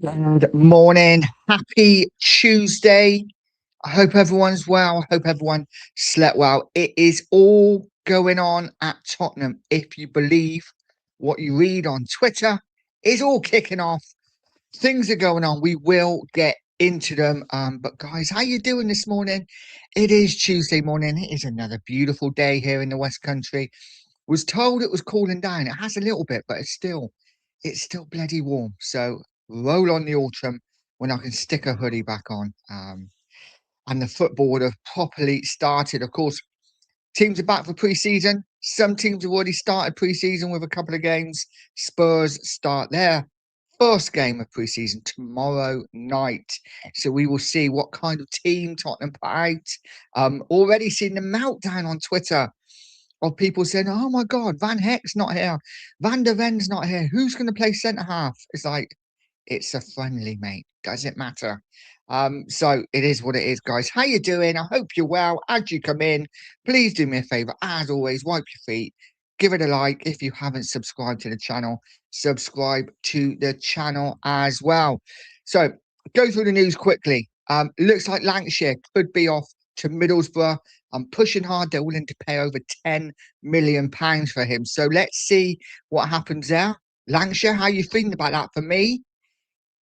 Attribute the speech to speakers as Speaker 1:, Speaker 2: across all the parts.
Speaker 1: Good morning. Happy Tuesday. I hope everyone's well. I hope everyone slept well. It is all going on at Tottenham. If you believe what you read on Twitter, it's all kicking off. Things are going on. We will get into them. But guys, how you doing this morning? It is Tuesday morning. It is another beautiful day here in the West Country. Was told it was cooling down. It has a little bit, but it's still bloody warm. So roll on the autumn when I can stick a hoodie back on. And the football would have properly started. Of course, teams are back for pre-season. Some teams have already started pre-season with a couple of games. Spurs start their first game of pre-season tomorrow night. So we will see what kind of team Tottenham put out. Already seen the meltdown on Twitter of people saying, "Oh my God, Van Heck's not here, Van der Ven's not here. Who's going to play centre half?" It's like, it's a friendly, mate. Does it matter? So it is what it is, guys. How you doing? I hope you're well. As you come in, please do me a favour. As always, wipe your feet. Give it a like. If you haven't subscribed to the channel, subscribe to the channel as well. So go through the news quickly. Looks like Lancashire could be off to Middlesbrough. I'm pushing hard. They're willing to pay over £10 million for him. So let's see what happens there. Lancashire, how you feeling about that? For me,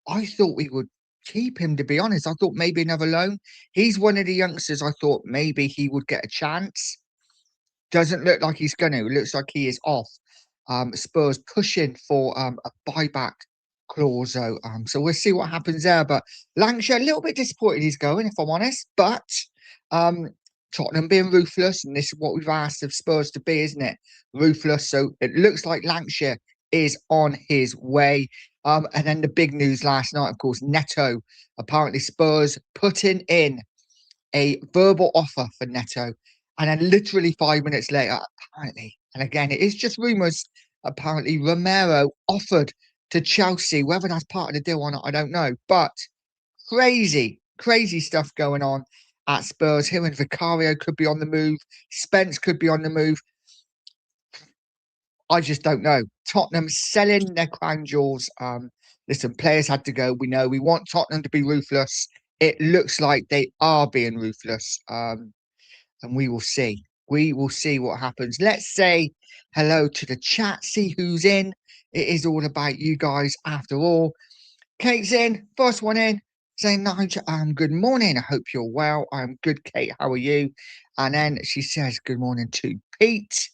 Speaker 1: I thought we would keep him, to be honest. I thought maybe another loan. He's one of the youngsters I thought maybe he would get a chance. Doesn't look like he's going to. It looks like he is off. Spurs pushing for a buyback clause, though. So we'll see what happens there. But Lancashire, a little bit disappointed he's going, if I'm honest. But um, Tottenham being ruthless, and this is what we've asked of Spurs to be, isn't it? Ruthless. So it looks like Lancashire is on his way. And then the big news last night, of course, Neto. Apparently, Spurs putting in a verbal offer for Neto. And then literally 5 minutes later, apparently, and again, it is just rumours, apparently Romero offered to Chelsea. Whether that's part of the deal or not, I don't know. But crazy, crazy stuff going on at Spurs. Him and Vicario could be on the move. Spence could be on the move. I just don't know. Tottenham selling their crown jewels. Listen, players had to go. We know we want Tottenham to be ruthless. It looks like they are being ruthless. And we will see. We will see what happens. Let's say hello to the chat, see who's in. It is all about you guys after all. Kate's in, first one in, saying, Nigel, good morning. I hope you're well. I'm good, Kate. How are you? And then she says, good morning to Pete.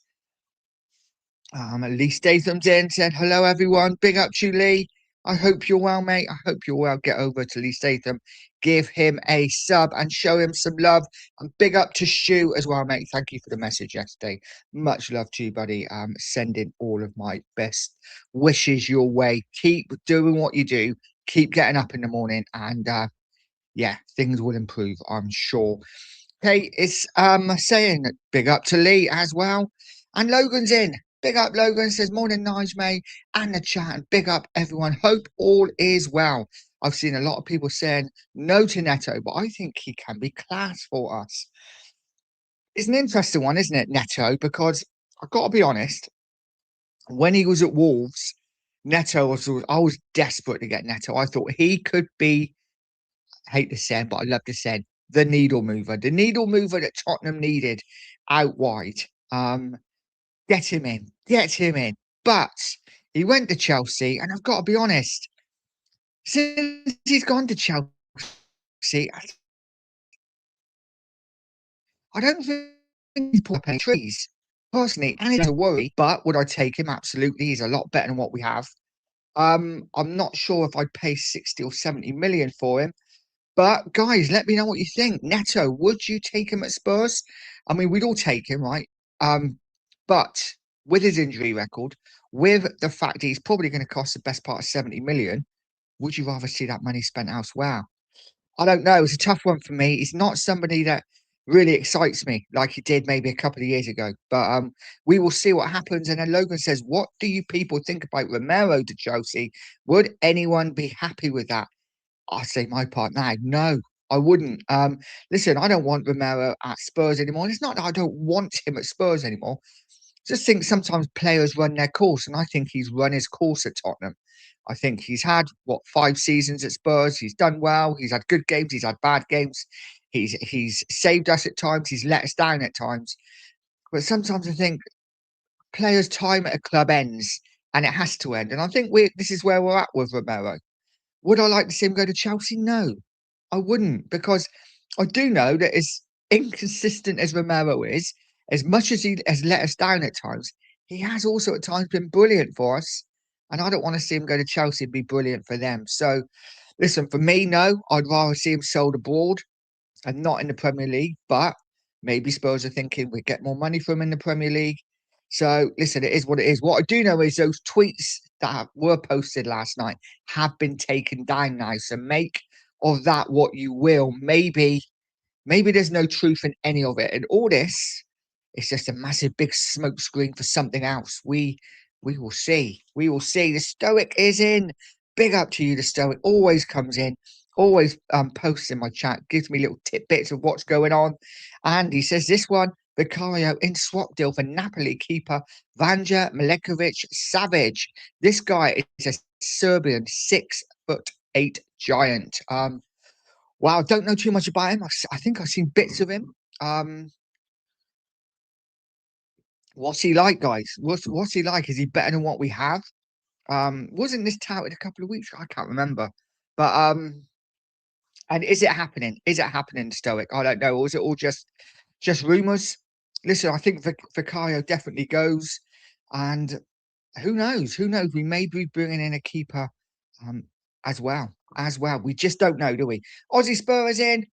Speaker 1: Lee Statham's in, said, hello, everyone. Big up to you, Lee. I hope you're well, mate. I hope you're well. Get over to Lee Statham, give him a sub and show him some love. And big up to Stu as well, mate. Thank you for the message yesterday. Much love to you, buddy. Sending all of my best wishes your way. Keep doing what you do. Keep getting up in the morning, and yeah, things will improve, I'm sure. Okay, it's saying big up to Lee as well. And Logan's in. Big up Logan, says morning Nige mate, and the chat, and big up everyone. Hope all is well. I've seen a lot of people saying no to Neto, but I think he can be class for us. It's an interesting one, isn't it, Neto? Because I've got to be honest, when he was at Wolves, Neto I was desperate to get Neto. I thought he could be, I hate to say it, but I love to say the needle mover that Tottenham needed out wide. Get him in, get him in. But he went to Chelsea, and I've got to be honest, since he's gone to Chelsea, I don't think he's put up any trees personally, and it's a worry. But would I take him? Absolutely, he's a lot better than what we have. I'm not sure if I'd pay 60 or 70 million for him. But guys, let me know what you think. Neto, would you take him at Spurs? I mean, we'd all take him, right? But with his injury record, with the fact he's probably going to cost the best part of 70 million, would you rather see that money spent elsewhere? I don't know. It's a tough one for me. He's not somebody that really excites me like he did maybe a couple of years ago. But we will see what happens. And then Logan says, what do you people think about Romero to Chelsea? Would anyone be happy with that? I say my part now. No, I wouldn't. Listen, I don't want Romero at Spurs anymore. It's not that I don't want him at Spurs anymore. Just think sometimes players run their course, and I think he's run his course at Tottenham. I think he's had what 5 seasons at Spurs. He's done well. He's had good games. He's had bad games. He's saved us at times. He's let us down at times. But sometimes I think players' time at a club ends, and it has to end. And I think this is where we're at with Romero. Would I like to see him go to Chelsea? No, I wouldn't, because I do know that as inconsistent as Romero is, as much as he has let us down at times, he has also at times been brilliant for us. And I don't want to see him go to Chelsea and be brilliant for them. So, listen, for me, no, I'd rather see him sold abroad and not in the Premier League. But maybe Spurs are thinking we get more money from him in the Premier League. So listen, it is what it is. What I do know is those tweets that were posted last night have been taken down now. So make of that what you will. Maybe there's no truth in any of it. And all this is just a massive big smoke screen for something else. We will see. We will see. The Stoic is in. Big up to you, the Stoic. Always comes in, always posts in my chat, gives me little tidbits of what's going on. And he says this one, Vicario in swap deal for Napoli keeper Vanja Milekovic Savic. This guy is a Serbian 6'8" giant. Wow, don't know too much about him. I think I've seen bits of him. What's he like, guys? What's he like? Is he better than what we have? Wasn't this touted a couple of weeks ago? I can't remember. But and is it happening? Is it happening, Stoic? I don't know. Or is it all just rumours? Listen, I think Vicario definitely goes, and who knows? Who knows? We may be bringing in a keeper, um, as well. As well, we just don't know, do we? Aussie Spurs in.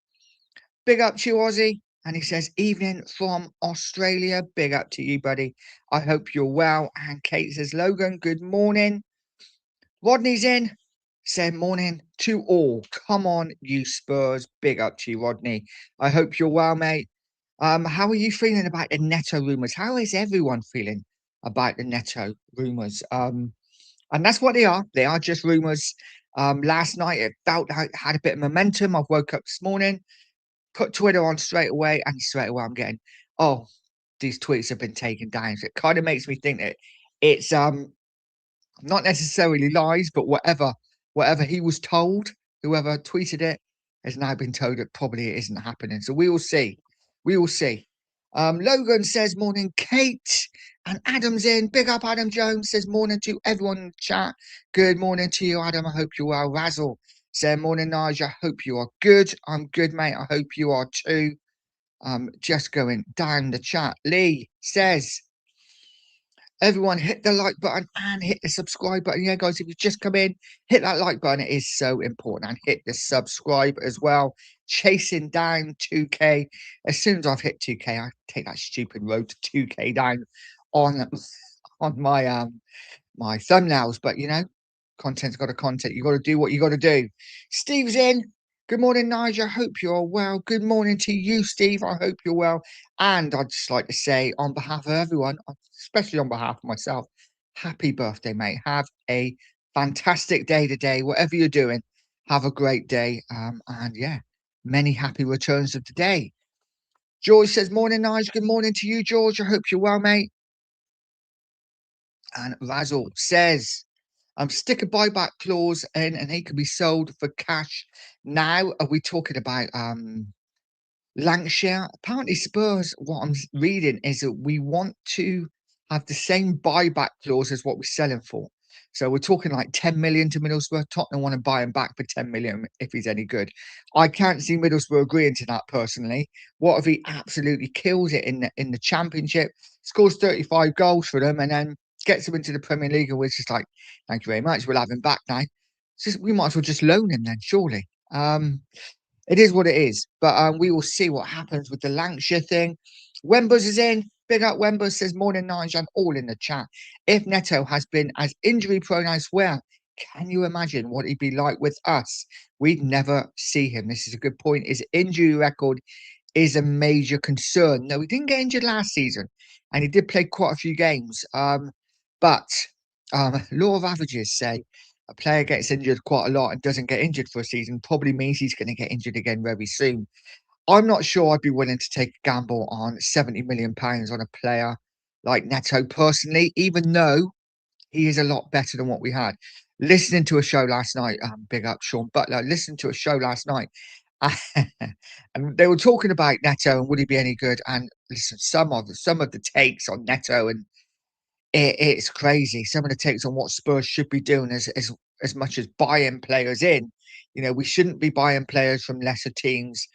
Speaker 1: Big up to you, Aussie. And he says, evening from Australia. Big up to you, buddy. I hope you're well. And Kate says, Logan, good morning. Rodney's in. Said morning to all. Come on, you Spurs. Big up to you, Rodney. I hope you're well, mate. How are you feeling about the Neto rumours? How is everyone feeling about the Neto rumours? And that's what they are. They are just rumours. Last night it felt like it had a bit of momentum. I woke up this morning, put Twitter on straight away, and straight away I'm getting, oh, these tweets have been taken down. So it kind of makes me think that it's not necessarily lies, but whatever he was told, whoever tweeted it has now been told that probably it isn't happening. So we will see. We will see. Logan says morning, Kate, and Adam's in. Big up, Adam Jones says morning to everyone in the chat. Good morning to you, Adam. I hope you are. Razzle said morning, Nigel. I hope you are good. I'm good, mate. I hope you are too. Just going down the chat. Lee says, everyone hit the like button and hit the subscribe button. Yeah, guys, if you just come in, hit that like button. It is so important. And hit the subscribe as well. Chasing down 2K. As soon as I've hit 2K, I take that stupid road to 2K down on my thumbnails. But you know, content's got a content. You got to do what you got to do. Steve's in. Good morning, Nigel. Hope you're well. Good morning to you, Steve. I hope you're well. And I'd just like to say, on behalf of everyone, especially on behalf of myself, happy birthday, mate. Have a fantastic day today. Whatever you're doing, have a great day. And yeah, many happy returns of the day. George says, morning, Nigel. Good morning to you, George. I hope you're well, mate. And Razzle says, stick a buyback clause in and he can be sold for cash. Now, are we talking about Lancashire? Apparently, Spurs, what I'm reading is that we want to have the same buyback clause as what we're selling for. So we're talking like 10 million to Middlesbrough. Tottenham want to buy him back for 10 million if he's any good. I can't see Middlesbrough agreeing to that personally. What if he absolutely kills it in the Championship, scores 35 goals for them, and then gets them into the Premier League, and we're just like, thank you very much, we'll have him back now. We might as well just loan him then, surely. It is what it is, but we will see what happens with the Lancashire thing. Wembers is in. Big up Wembers says morning, Nigel, all in the chat. If Neto has been as injury prone elsewhere, can you imagine what he'd be like with us? We'd never see him. This is a good point. His injury record is a major concern. No, he didn't get injured last season, and he did play quite a few games. But law of averages say a player gets injured quite a lot and doesn't get injured for a season probably means he's going to get injured again very soon. I'm not sure I'd be willing to take a gamble on £70 million on a player like Neto personally, even though He is a lot better than what we had. Listening to a show last night, big up Sean Butler. Listened to a show last night, and they were talking about Neto and would he be any good? And listen, some of the takes on Neto, and it's crazy. Some of the takes on what Spurs should be doing as much as buying players in. We shouldn't be buying players from lesser teams.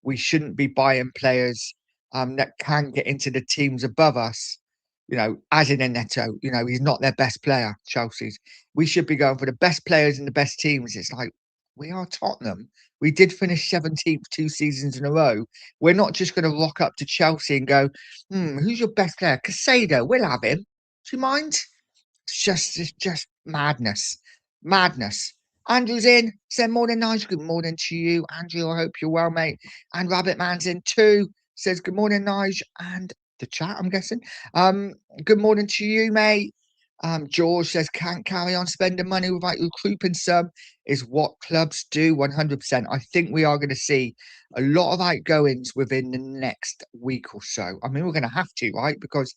Speaker 1: We shouldn't be buying players that can get into the teams above us. As in a Neto, he's not their best player. Chelsea's. We should be going for the best players and the best teams. It's like we are Tottenham. We did finish 17th 2 seasons in a row. We're not just going to rock up to Chelsea and go, who's your best player? Casado, we'll have him. Do you mind? It's just madness. Madness. Andrew's in. Said morning, Nigel. Good morning to you, Andrew. I hope you're well, mate. And Rabbit Man's in too. Says good morning, Nigel. And the chat, I'm guessing. Good morning to you, mate. George says can't carry on spending money without recouping some is what clubs do 100%. I think we are going to see a lot of outgoings within the next week or so. I mean, we're going to have to, right? Because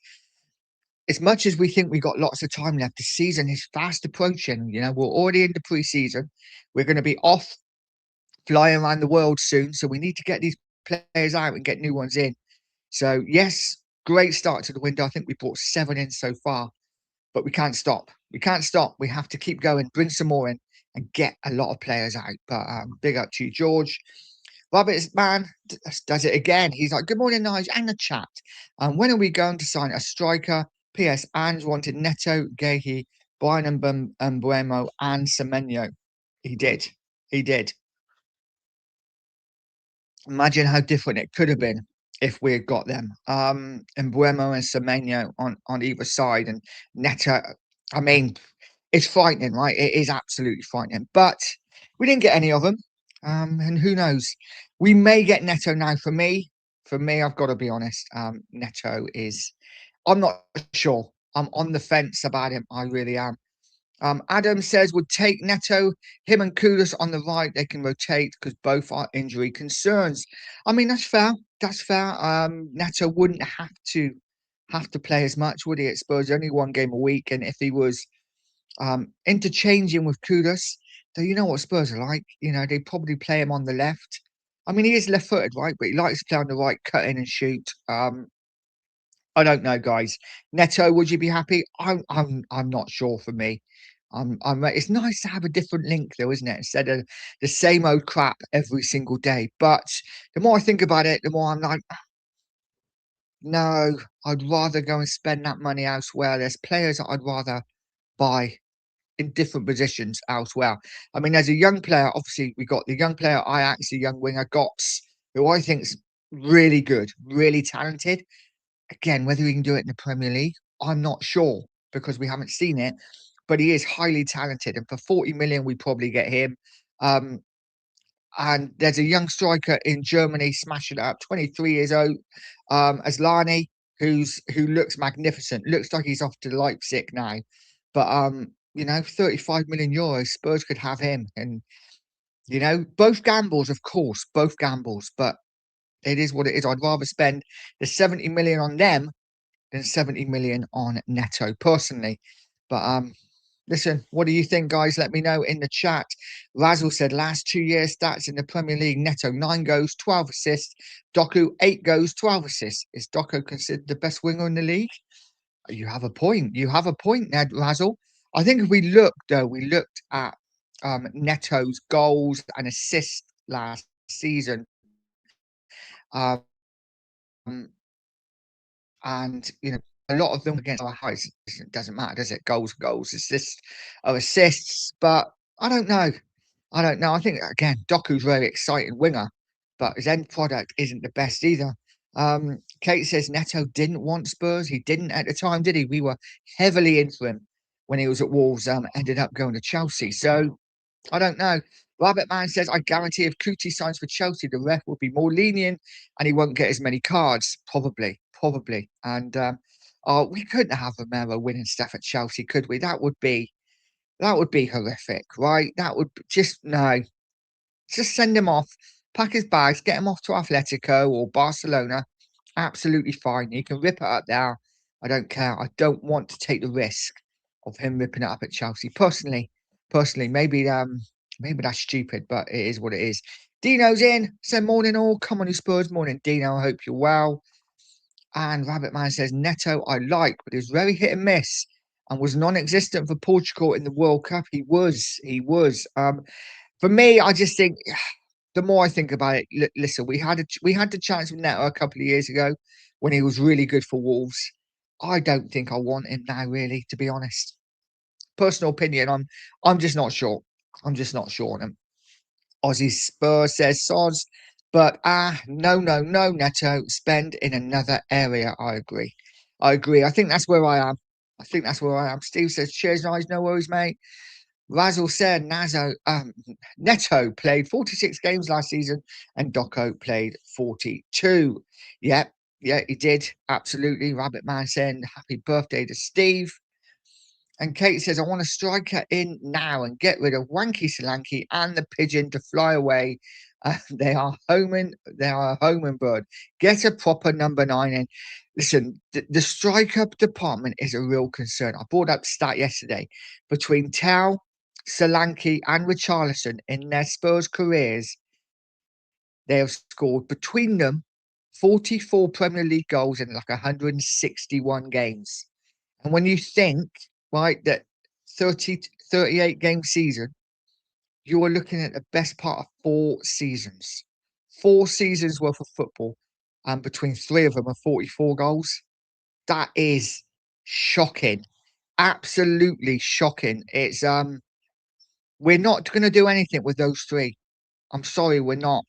Speaker 1: as much as we think we got lots of time left, the season is fast approaching. We're already in the pre-season. We're going to be off flying around the world soon. So we need to get these players out and get new ones in. So yes, great start to the window. I think we brought 7 in so far, but we can't stop. We can't stop. We have to keep going, bring some more in and get a lot of players out. But big up to you, George. Robert's man does it again. He's like, good morning, Nigel, and the chat. When are we going to sign a striker? P.S. Ange wanted Neto, Gehi, Brian and Buemo and Semenyo. He did. He did. Imagine how different it could have been if we had got them. And Buemo and Semenyo on either side. And Neto, I mean, it's frightening, right? It is absolutely frightening. But we didn't get any of them. And who knows? We may get Neto now. For me, I've got to be honest. Neto is, I'm not sure. I'm on the fence about him. I really am. Adam says would take Neto, him and Kudus on the right. They can rotate because both are injury concerns. I mean, that's fair. That's fair. Neto wouldn't have to play as much, would he? At Spurs, only 1 game a week, and if he was interchanging with Kudus, so you know what Spurs are like. They probably play him on the left. I mean, he is left-footed, right? But he likes to play on the right, cut in and shoot. I don't know, guys. Neto, would you be happy? I'm not sure. For me, it's nice to have a different link, though, isn't it? Instead of the same old crap every single day. But the more I think about it, the more I'm like, no, I'd rather go and spend that money elsewhere. There's players that I'd rather buy in different positions elsewhere. I mean, as a young player, obviously we got the young player Ajax, the young winger Gots, who I think's really good, really talented. Again, whether he can do it in the Premier League, I'm not sure because we haven't seen it. But he is highly talented, and for 40 million, we probably get him. And there's a young striker in Germany smashing it up, 23 years old, Aslani, who looks magnificent. Looks like he's off to Leipzig now. But 35 million euros, Spurs could have him. And both gambles, of course, both gambles, but it is what it is. I'd rather spend the 70 million on them than 70 million on Neto, personally. But listen, what do you think, guys? Let me know in the chat. Razzle said last 2 years stats in the Premier League: Neto 9 goals, 12 assists. Doku 8 goals, 12 assists. Is Doku considered the best winger in the league? You have a point. You have a point, Ned Razzle. I think if we looked at Neto's goals and assists last season. Um, and a lot of them against our heights. It doesn't matter, does it? Goals, assists, or assists. But I don't know. I think again, Doku's very exciting winger, but his end product isn't the best either. Kate says Neto didn't want Spurs. He didn't at the time, did he? We were heavily into him when he was at Wolves. Ended up going to Chelsea. So I don't know. Rabbit Man says, I guarantee if Kuti signs for Chelsea, the ref will be more lenient and he won't get as many cards. Probably. And we couldn't have Romero winning stuff at Chelsea, could we? That would be horrific, right? That would just no. Just send him off, pack his bags, get him off to Atletico or Barcelona. Absolutely fine. You can rip it up there. I don't care. I don't want to take the risk of him ripping it up at Chelsea. Personally, maybe that's stupid, but it is what it is. Dino's in. Said morning all. Come on, you Spurs. Morning, Dino. I hope you're well. And Rabbit Man says Neto I like, but he's very hit and miss and was non-existent for Portugal in the World Cup. He was. For me, I just think the more I think about it, listen, we had the chance with Neto a couple of years ago when he was really good for Wolves. I don't think I want him now, really, to be honest. Personal opinion, I'm just not sure. I'm just not sure on him. Aussie Spurs says Soz, but no, Neto, spend in another area. I agree. I think that's where I am. Steve says, cheers, guys. No worries, mate. Razzle said Neto played 46 games last season and Doco played 42. Yeah, he did. Absolutely. Rabbit Man saying happy birthday to Steve. And Kate says, I want a striker in now and get rid of Wanky Solanke and the pigeon to fly away. They are a homing bird. Get a proper number 9 in. Listen, the striker department is a real concern. I brought up stat yesterday. Between Tao, Solanke, and Richarlison in their Spurs careers, they have scored between them 44 Premier League goals in like 161 games. And when you think, right, that 38 game season, you are looking at the best part of 4 seasons. 4 seasons worth of football, and between 3 of them are 44 goals. That is shocking. Absolutely shocking. It's we're not gonna do anything with those 3. I'm sorry, we're not.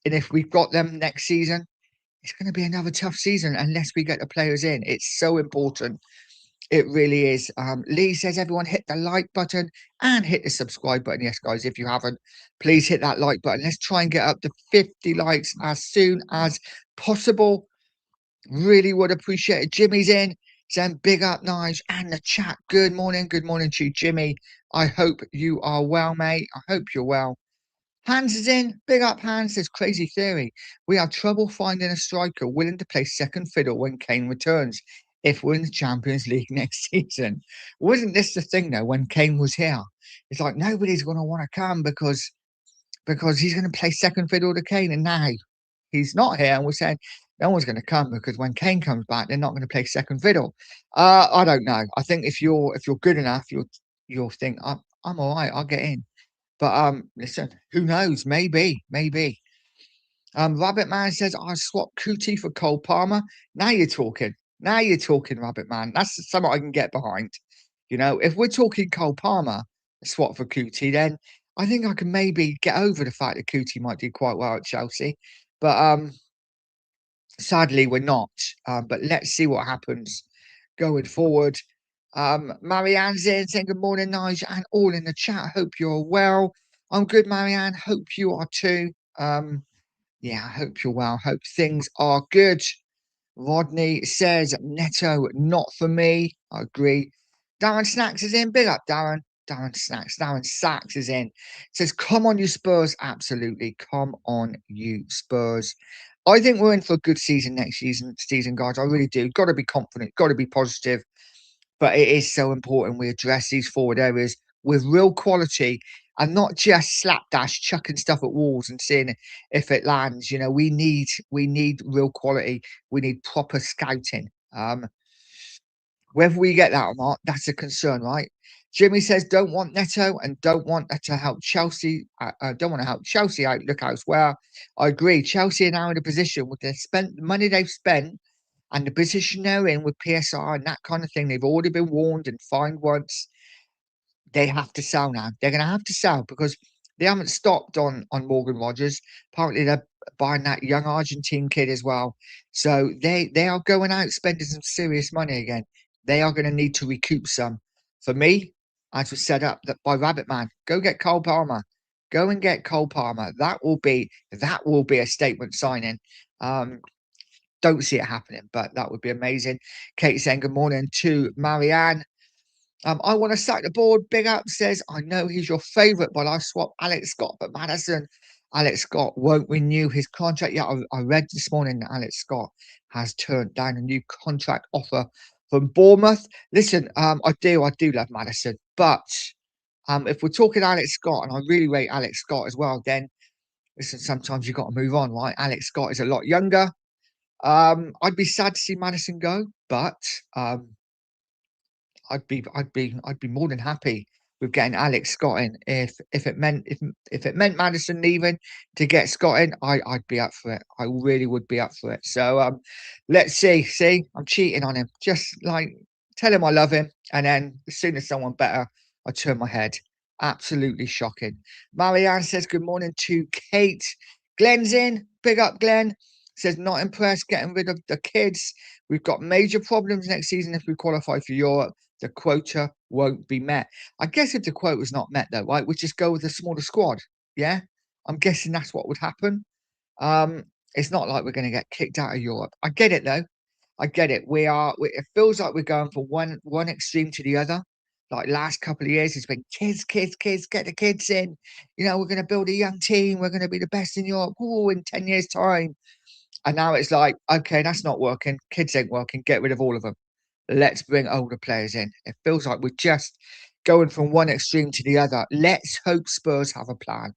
Speaker 1: And if we've got them next season, it's gonna be another tough season unless we get the players in. It's so important. It really is. Lee says, everyone hit the like button and hit the subscribe button. Yes, guys, if you haven't, please hit that like button. Let's try and get up to 50 likes as soon as possible. Really would appreciate it. Jimmy's in, saying big up, Nige, and the chat. Good morning to you, Jimmy. I hope you are well, mate. I hope you're well. Hans is in. Big up, Hans. Says crazy theory. We have trouble finding a striker willing to play second fiddle when Kane returns if we're in the Champions League next season. Wasn't this the thing, though, when Kane was here? It's like nobody's going to want to come because he's going to play second fiddle to Kane. And now he's not here. And we're saying no one's going to come because when Kane comes back, they're not going to play second fiddle. I don't know. I think if you're good enough, you'll think I'm all right. I'll get in. But listen, who knows? Maybe. Rabbit Man says I swapped Cootie for Cole Palmer. Now you're talking. Rabbit Man. That's something I can get behind. You know, if we're talking Cole Palmer, swap for Cootie, then I think I can maybe get over the fact that Cootie might do quite well at Chelsea. But sadly, we're not. But let's see what happens going forward. Marianne's in saying good morning, Nigel, and all in the chat. Hope you're well. I'm good, Marianne. Hope you are too. Yeah, I hope you're well. Hope things are good. Rodney says Neto, not for me. I agree. Darren Snacks is in. Big up, Darren. Darren Sachs is in. Says, come on, you Spurs. Absolutely. Come on, you Spurs. I think we're in for a good season next season, guys. I really do. Got to be confident. Got to be positive. But it is so important we address these forward areas with real quality and not just slapdash chucking stuff at walls and seeing if it lands. You know, we need real quality. We need proper scouting. Whether we get that or not, that's a concern, right? Jimmy says don't want Neto and don't want to help Chelsea. Don't want to help Chelsea out. Look elsewhere. I agree. Chelsea are now in a position with the money they've spent and the position they're in with PSR and that kind of thing. They've already been warned and fined once. They have to sell now. They're going to have to sell because they haven't stopped on Morgan Rogers. Apparently, they're buying that young Argentine kid as well. So they are going out spending some serious money again. They are going to need to recoup some. For me, as was set up by Rabbit Man, go get Cole Palmer. Go and get Cole Palmer. That will be a statement signing. Don't see it happening, but that would be amazing. Kate saying good morning to Marianne. I want to sack the board. Big up says, I know he's your favourite, but I swapped Alex Scott for Madison. Alex Scott won't renew his contract. Yeah, I read this morning that Alex Scott has turned down a new contract offer from Bournemouth. Listen, I do love Madison, but if we're talking Alex Scott, and I really rate Alex Scott as well, then listen, sometimes you've got to move on, right? Alex Scott is a lot younger. I'd be sad to see Madison go, but um, I'd be more than happy with getting Alex Scott in. If it meant Madison leaving to get Scott in, I'd be up for it. I really would be up for it. So let's see. See, I'm cheating on him. Just like tell him I love him, and then as soon as someone better, I turn my head. Absolutely shocking. Marianne says good morning to Kate. Glenn's in. Big up, Glenn. Says not impressed getting rid of the kids. We've got major problems next season if we qualify for Europe. The quota won't be met. I guess if the quota was not met, though, right, we'd just go with a smaller squad. Yeah, I'm guessing that's what would happen. Um, it's not like we're going to get kicked out of Europe. I get it though. I get it. It feels like we're going from one extreme to the other. Like last couple of years, it's been kids, kids, kids. Get the kids in. You know, we're going to build a young team. We're going to be the best in Europe. Oh, in 10 years' time. And now it's like, okay, that's not working. Kids ain't working. Get rid of all of them. Let's bring older players in. It feels like we're just going from one extreme to the other. Let's hope Spurs have a plan.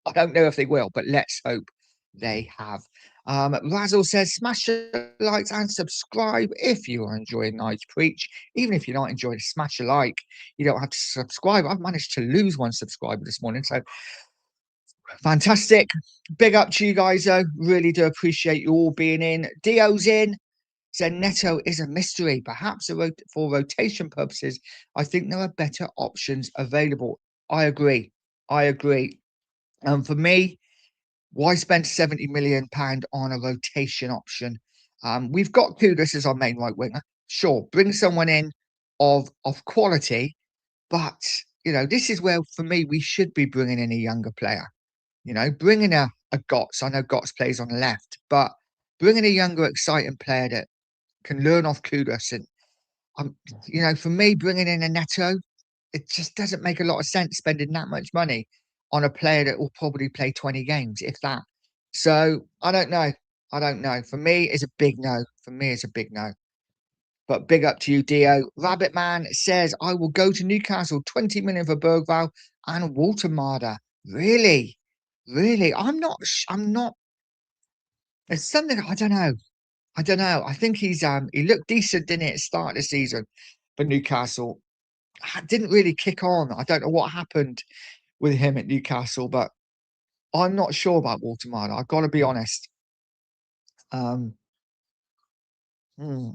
Speaker 1: I don't know if they will, but let's hope they have. Razzle says, smash the likes and subscribe if you are enjoying Night's Preach. Even if you're not enjoying, smash a like. You don't have to subscribe. I've managed to lose one subscriber this morning, so fantastic. Big up to you guys, though. Really do appreciate you all being in. Dio's in. Said Neto is a mystery. Perhaps for rotation purposes, I think there are better options available. I agree. I agree. For me, why spend £70 million on a rotation option? We've got Kudus as our main right winger. Sure, bring someone in of quality, but this is where for me we should be bringing in a younger player. Bringing a Gotts. I know Gotts plays on the left, but bringing a younger, exciting player that can learn off Kudus. And for me, bringing in a Neto, it just doesn't make a lot of sense spending that much money on a player that will probably play 20 games, if that. So I don't know. I don't know. For me, it's a big no. For me, it's a big no. But big up to you, Dio. Rabbit Man says, I will go to Newcastle, 20 million for Bergval and Walter Marder. Really? Really? I'm not. It's something I don't know. I don't know. I think he looked decent, didn't he, at the start of the season for Newcastle. Didn't really kick on. I don't know what happened with him at Newcastle, but I'm not sure about Walter Marder. I've got to be honest. Um, hmm.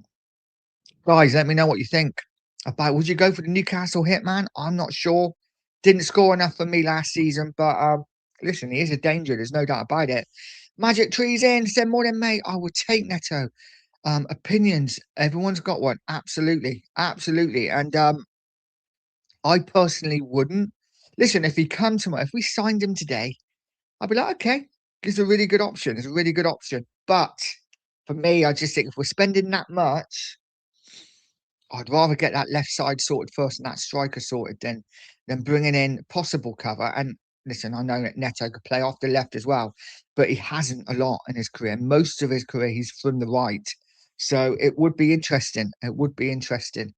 Speaker 1: Guys, let me know what you think about. Would you go for the Newcastle hitman? I'm not sure. Didn't score enough for me last season, but listen, he is a danger. There's no doubt about it. Magic Trees in. Said morning, mate. I would take Neto. Opinions. Everyone's got one. Absolutely, absolutely. And I personally wouldn't. Listen, if we signed him today, I'd be like, okay, it's a really good option. It's a really good option. But for me, I just think if we're spending that much, I'd rather get that left side sorted first and that striker sorted than bringing in possible cover. And listen, I know that Neto could play off the left as well, but he hasn't a lot in his career. Most of his career, he's from the right. So it would be interesting. It would be interesting.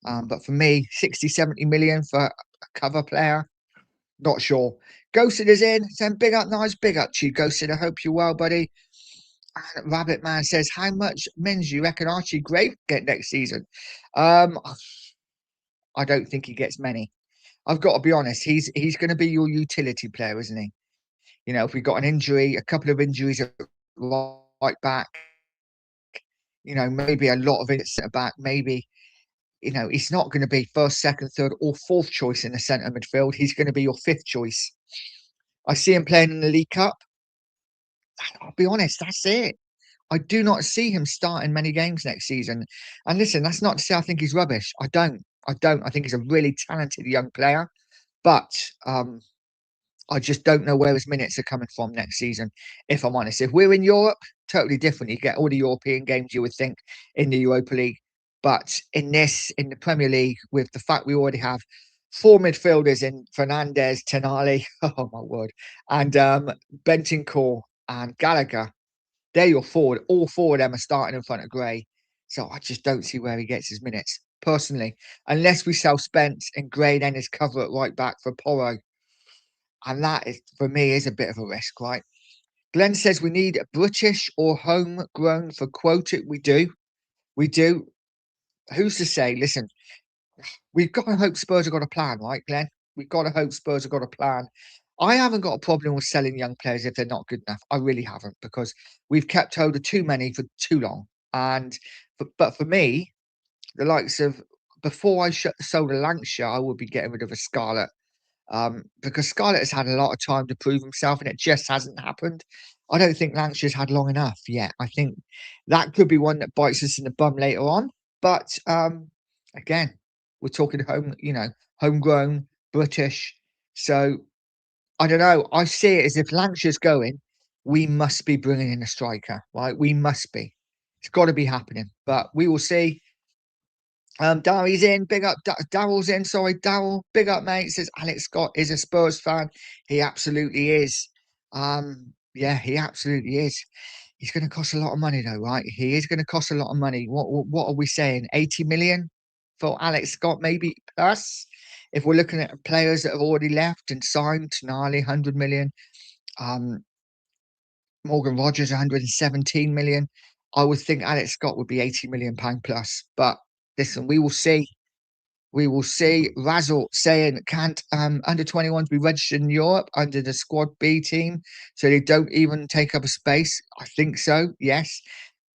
Speaker 1: But for me, 60, 70 million for a cover player, not sure. Ghosted is in, saying big up, nice, big up to you, Ghosted. I hope you're well, buddy. And Rabbit Man says, how much men's you reckon Archie Gray get next season? I don't think he gets many. I've got to be honest, he's going to be your utility player, isn't he? If we've got an injury, a couple of injuries at right back, maybe a lot of it at back, maybe. He's not going to be first, second, third, or fourth choice in the centre midfield. He's going to be your fifth choice. I see him playing in the League Cup. I'll be honest, that's it. I do not see him starting many games next season. And listen, that's not to say I think he's rubbish. I don't. I think he's a really talented young player. But I just don't know where his minutes are coming from next season, if I'm honest. If we're in Europe, totally different. You get all the European games you would think in the Europa League. But in the Premier League, with the fact we already have four midfielders in Fernandez, Tenali, oh my word, and Bentancur and Gallagher, they're your forward. All four of them are starting in front of Gray. So I just don't see where he gets his minutes, personally, unless we sell Spence and Gray then his cover at right back for Porro. And that is, for me, is a bit of a risk, right? Glenn says we need British or homegrown for quota. We do. We do. Who's to say? Listen, we've got to hope Spurs have got a plan, right, Glenn? We've got to hope Spurs have got a plan. I haven't got a problem with selling young players if they're not good enough. I really haven't, because we've kept hold of too many for too long. But for me, the likes of, before I sold a Lancashire, I would be getting rid of a Scarlett, because Scarlett has had a lot of time to prove himself, and it just hasn't happened. I don't think Lancashire's had long enough yet. I think that could be one that bites us in the bum later on. But again, we're talking homegrown British. So I don't know. I see it as if Lancashire's going, we must be bringing in a striker, right? We must be. It's got to be happening. But we will see. Darry's in, big up. Daryl's in, sorry, Daryl, big up, mate. Says Alex Scott is a Spurs fan. He absolutely is. Yeah, he absolutely is. He's going to cost a lot of money, though, right? He is going to cost a lot of money. What are we saying? 80 million for Alex Scott, maybe plus. If we're looking at players that have already left and signed, Tonali, 100 million. Um, Morgan Rogers, 117 million. I would think Alex Scott would be 80 million pound plus. But listen, we will see. We will see. Razzle saying, can't under 21s be registered in Europe under the Squad B team, so they don't even take up a space? I think so, yes.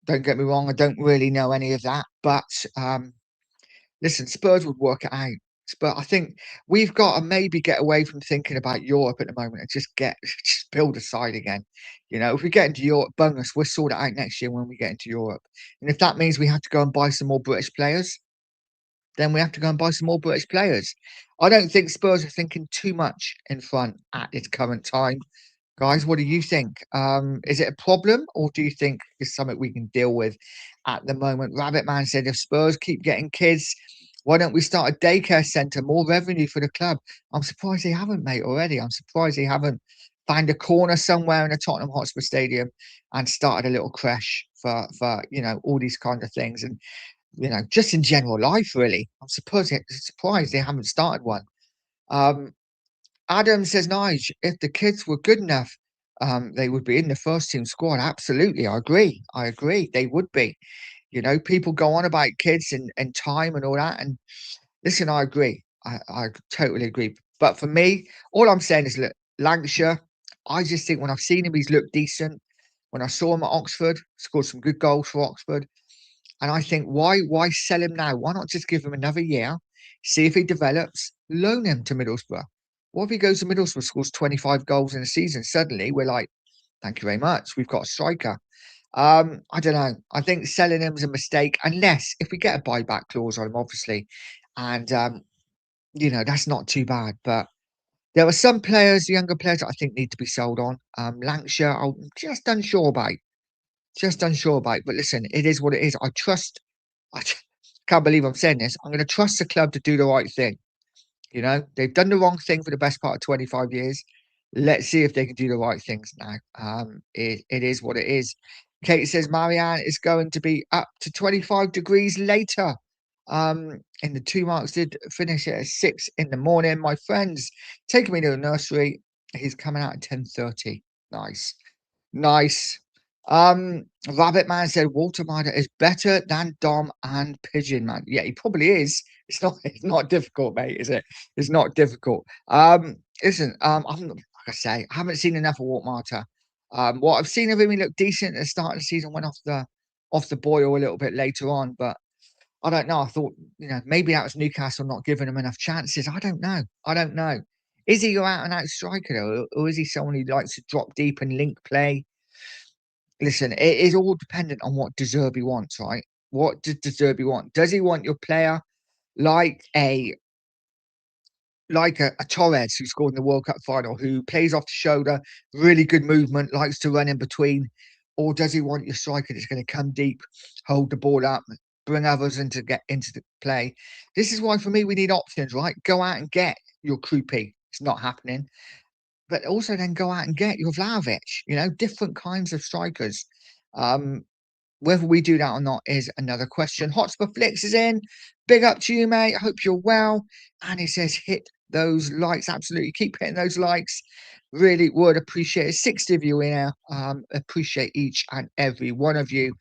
Speaker 1: Don't get me wrong, I don't really know any of that. But listen, Spurs would work it out. But I think we've got to maybe get away from thinking about Europe at the moment and just build a side again. If we get into Europe, bonus, we'll sort it out next year when we get into Europe. And if that means we have to go and buy some more British players, then we have to go and buy some more British players. I don't think Spurs are thinking too much in front at this current time. Guys, what do you think? Is it a problem, or do you think it's something we can deal with at the moment? Rabbit Man said, if Spurs keep getting kids, why don't we start a daycare centre? More revenue for the club. I'm surprised they haven't, mate, already. I'm surprised they haven't found a corner somewhere in a Tottenham Hotspur Stadium and started a little creche for all these kind of things. And just in general life, really. I'm surprised they haven't started one. Adam says, Nige, if the kids were good enough, they would be in the first team squad. Absolutely. I agree. They would be. People go on about kids and time and all that. And listen, I agree. I totally agree. But for me, all I'm saying is, look, Lancashire, I just think when I've seen him, he's looked decent. When I saw him at Oxford, scored some good goals for Oxford. And I think, why sell him now? Why not just give him another year, see if he develops, loan him to Middlesbrough? What if he goes to Middlesbrough, scores 25 goals in a season? Suddenly we're like, thank you very much. We've got a striker. I don't know. I think selling him is a mistake, unless if we get a buyback clause on him, obviously. And that's not too bad. But there are some players, younger players, that I think need to be sold on. Lancashire, I'm just unsure about. Just unsure about. But listen, it is what it is. I can't believe I'm saying this. I'm going to trust the club to do the right thing. They've done the wrong thing for the best part of 25 years. Let's see if they can do the right things now. It is what it is. Kate says Marianne is going to be up to 25 degrees later. And the 2 marks did finish at 6 in the morning. My friend's taking me to the nursery. He's coming out at 10:30. Nice. Nice. Rabbit Man said Walter Mida is better than Dom and Pigeon Man. Yeah, he probably is. It's not difficult, mate, is it? It's not difficult. Listen, like I say, I haven't seen enough of Walt Marta. What I've seen of him, he looked decent at the start of the season, went off the boil a little bit later on, but I don't know. I thought, maybe that was Newcastle not giving him enough chances. I don't know. Is he your out and out striker, though, or is he someone who likes to drop deep and link play? Listen, it is all dependent on what De Zerbi wants, right? What does De Zerbi want? Does he want your player like a Torres who scored in the World Cup final, who plays off the shoulder, really good movement, likes to run in between? Or does he want your striker that's going to come deep, hold the ball up, bring others get into the play? This is why, for me, we need options, right? Go out and get your Krupi. It's not happening. But also then go out and get your Vlahovic, different kinds of strikers. Whether we do that or not is another question. Hotspur Flicks is in. Big up to you, mate. I hope you're well. And he says, hit those likes. Absolutely. Keep hitting those likes. Really would appreciate it. 60 of you in here. Appreciate each and every one of you.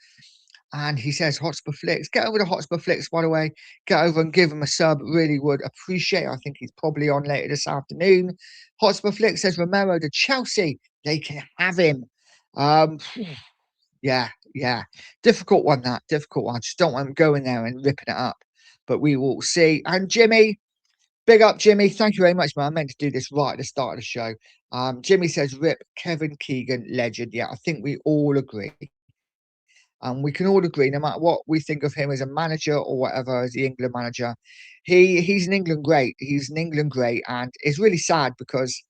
Speaker 1: And he says, Hotspur Flicks. Get over to Hotspur Flicks, by the way. Get over and give him a sub. Really would appreciate it. I think he's probably on later this afternoon. Hotspur Flicks says, Romero to Chelsea. They can have him. Um, yeah, yeah. Difficult one, that. Difficult one. I just don't want him going there and ripping it up. But we will see. And Jimmy, big up, Jimmy. Thank you very much, man. I meant to do this right at the start of the show. Jimmy says, rip Kevin Keegan, legend. Yeah, I think we all agree. And we can all agree, no matter what we think of him as a manager or whatever, as the England manager, he's an England great. He's an England great. And it's really sad because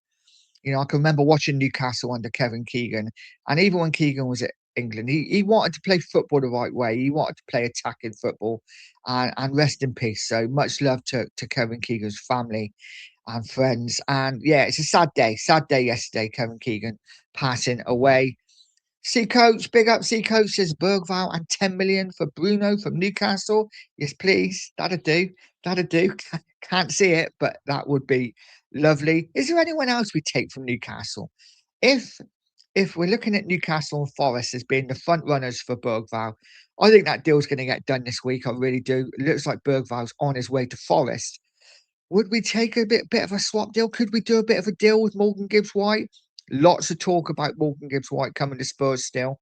Speaker 1: I can remember watching Newcastle under Kevin Keegan, and even when Keegan was at England, he wanted to play football the right way. He wanted to play attacking football, and rest in peace. So much love to Kevin Keegan's family and friends. And yeah, it's a sad day yesterday. Kevin Keegan passing away. C Coach, big up C Coach says Bergval and 10 million for Bruno from Newcastle. Yes, please. That'd do. That'd do. Can't see it, but that would be lovely. Is there anyone else we take from Newcastle? If if we're looking at Newcastle and Forest as being the front runners for Bergval, I think that deal's going to get done this week. I really do. It looks like Bergval's on his way to Forest. Would we take a bit of a swap deal? Could we do a bit of a deal with Morgan Gibbs White? Lots of talk about Morgan Gibbs White coming to Spurs still.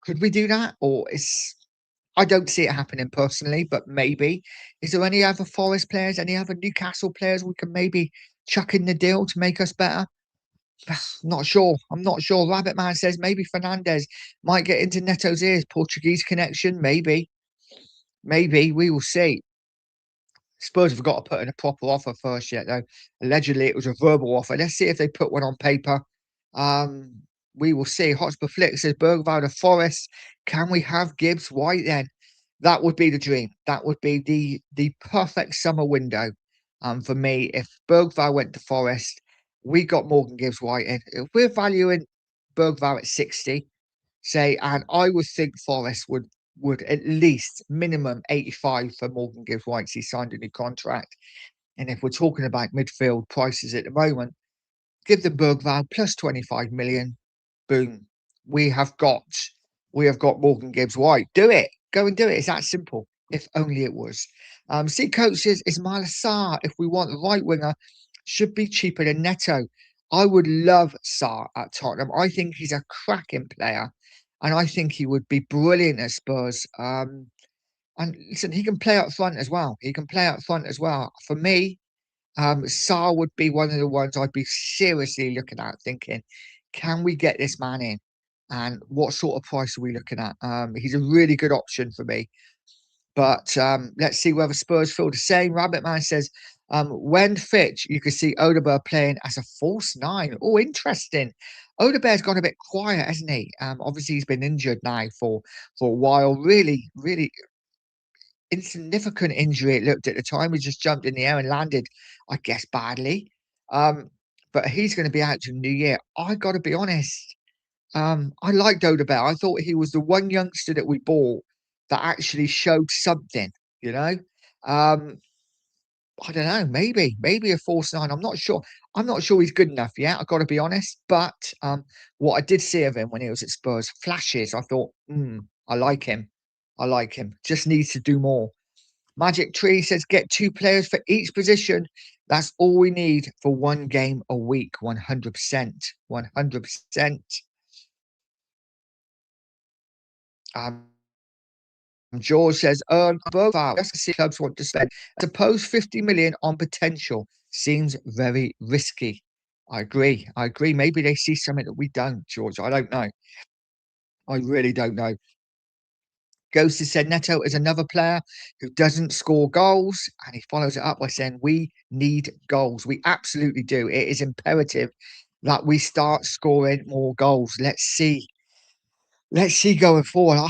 Speaker 1: Could we do that? Or is I don't see it happening personally, but maybe. Is there any other Forest players, any other Newcastle players we can maybe chuck in the deal to make us better? Not sure. I'm not sure. Rabbit Man says maybe Fernandez might get into Neto's ears. Portuguese connection, maybe. Maybe. We will see. Spurs have got to put in a proper offer first yet, though. Allegedly, it was a verbal offer. Let's see if they put one on paper. Um, we will see. Hotspur Flick says Bergvall to Forest. Can we have Gibbs White then? That would be the dream. That would be the perfect summer window. For me, if Bergvall went to Forest, we got Morgan Gibbs White in. If we're valuing Bergvall at 60, say, and I would think Forest would at least minimum 85 for Morgan Gibbs White. He signed a new contract. And if we're talking about midfield prices at the moment, give the Bergval plus 25 million. Boom. We have got Morgan Gibbs White. Do it. Go and do it. It's that simple. If only it was. See, coaches, Ismail Sarr, if we want the right winger, should be cheaper than Neto. I would love Sarr at Tottenham. I think he's a cracking player. And I think he would be brilliant at Spurs. And listen, he can play up front as well. He can play up front as well. For me, Sarr would be one of the ones I'd be seriously looking at, thinking, can we get this man in? And what sort of price are we looking at? He's a really good option for me. But let's see whether Spurs feel the same. Rabbit Man says, when fit, you could see Odegaard playing as a false nine. Oh, interesting. Odegaard's gone a bit quiet, hasn't he? Obviously, he's been injured now for a while. Really, really insignificant injury, it looked at the time. He just jumped in the air and landed, I guess, badly. But he's going to be out to the new year. I got to be honest. I liked Odegaard. I thought he was the one youngster that we bought that actually showed something, you know. Um, I don't know, maybe a false nine. I'm not sure. I'm not sure he's good enough yet. I've got to be honest. But what I did see of him when he was at Spurs, flashes. I thought, I like him. I like him. Just needs to do more. Magic Tree says get two players for each position. That's all we need for one game a week. 100%. 100%. Um, George says, both out. Just to see clubs want to spend. I suppose 50 million on potential seems very risky. I agree. I agree. Maybe they see something that we don't, George. I don't know. I really don't know. Ghost has said Neto is another player who doesn't score goals, and he follows it up by saying we need goals. We absolutely do. It is imperative that we start scoring more goals. Let's see. Let's see going forward.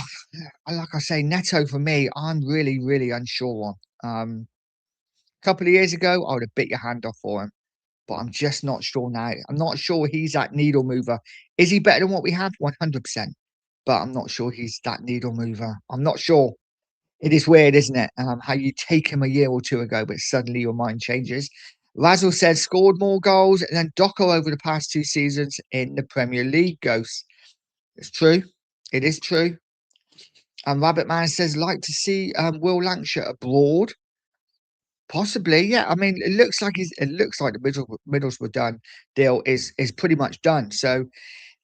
Speaker 1: Like I say, Neto for me, I'm really, really unsure on. A couple of years ago, I would have bit your hand off for him, but I'm just not sure now. I'm not sure he's that needle mover. Is he better than what we had? 100%. but I'm not sure he's that needle mover. I'm not sure. It is weird, isn't it? How you take him a year or two ago, but suddenly your mind changes. Razzle said scored more goals than Docker over the past 2 seasons in the Premier League. Ghosts. It's true. It is true. And Rabbit Man says like to see Will Lancashire abroad. Possibly, yeah. I mean, it looks like the Middlesbrough done deal is pretty much done. So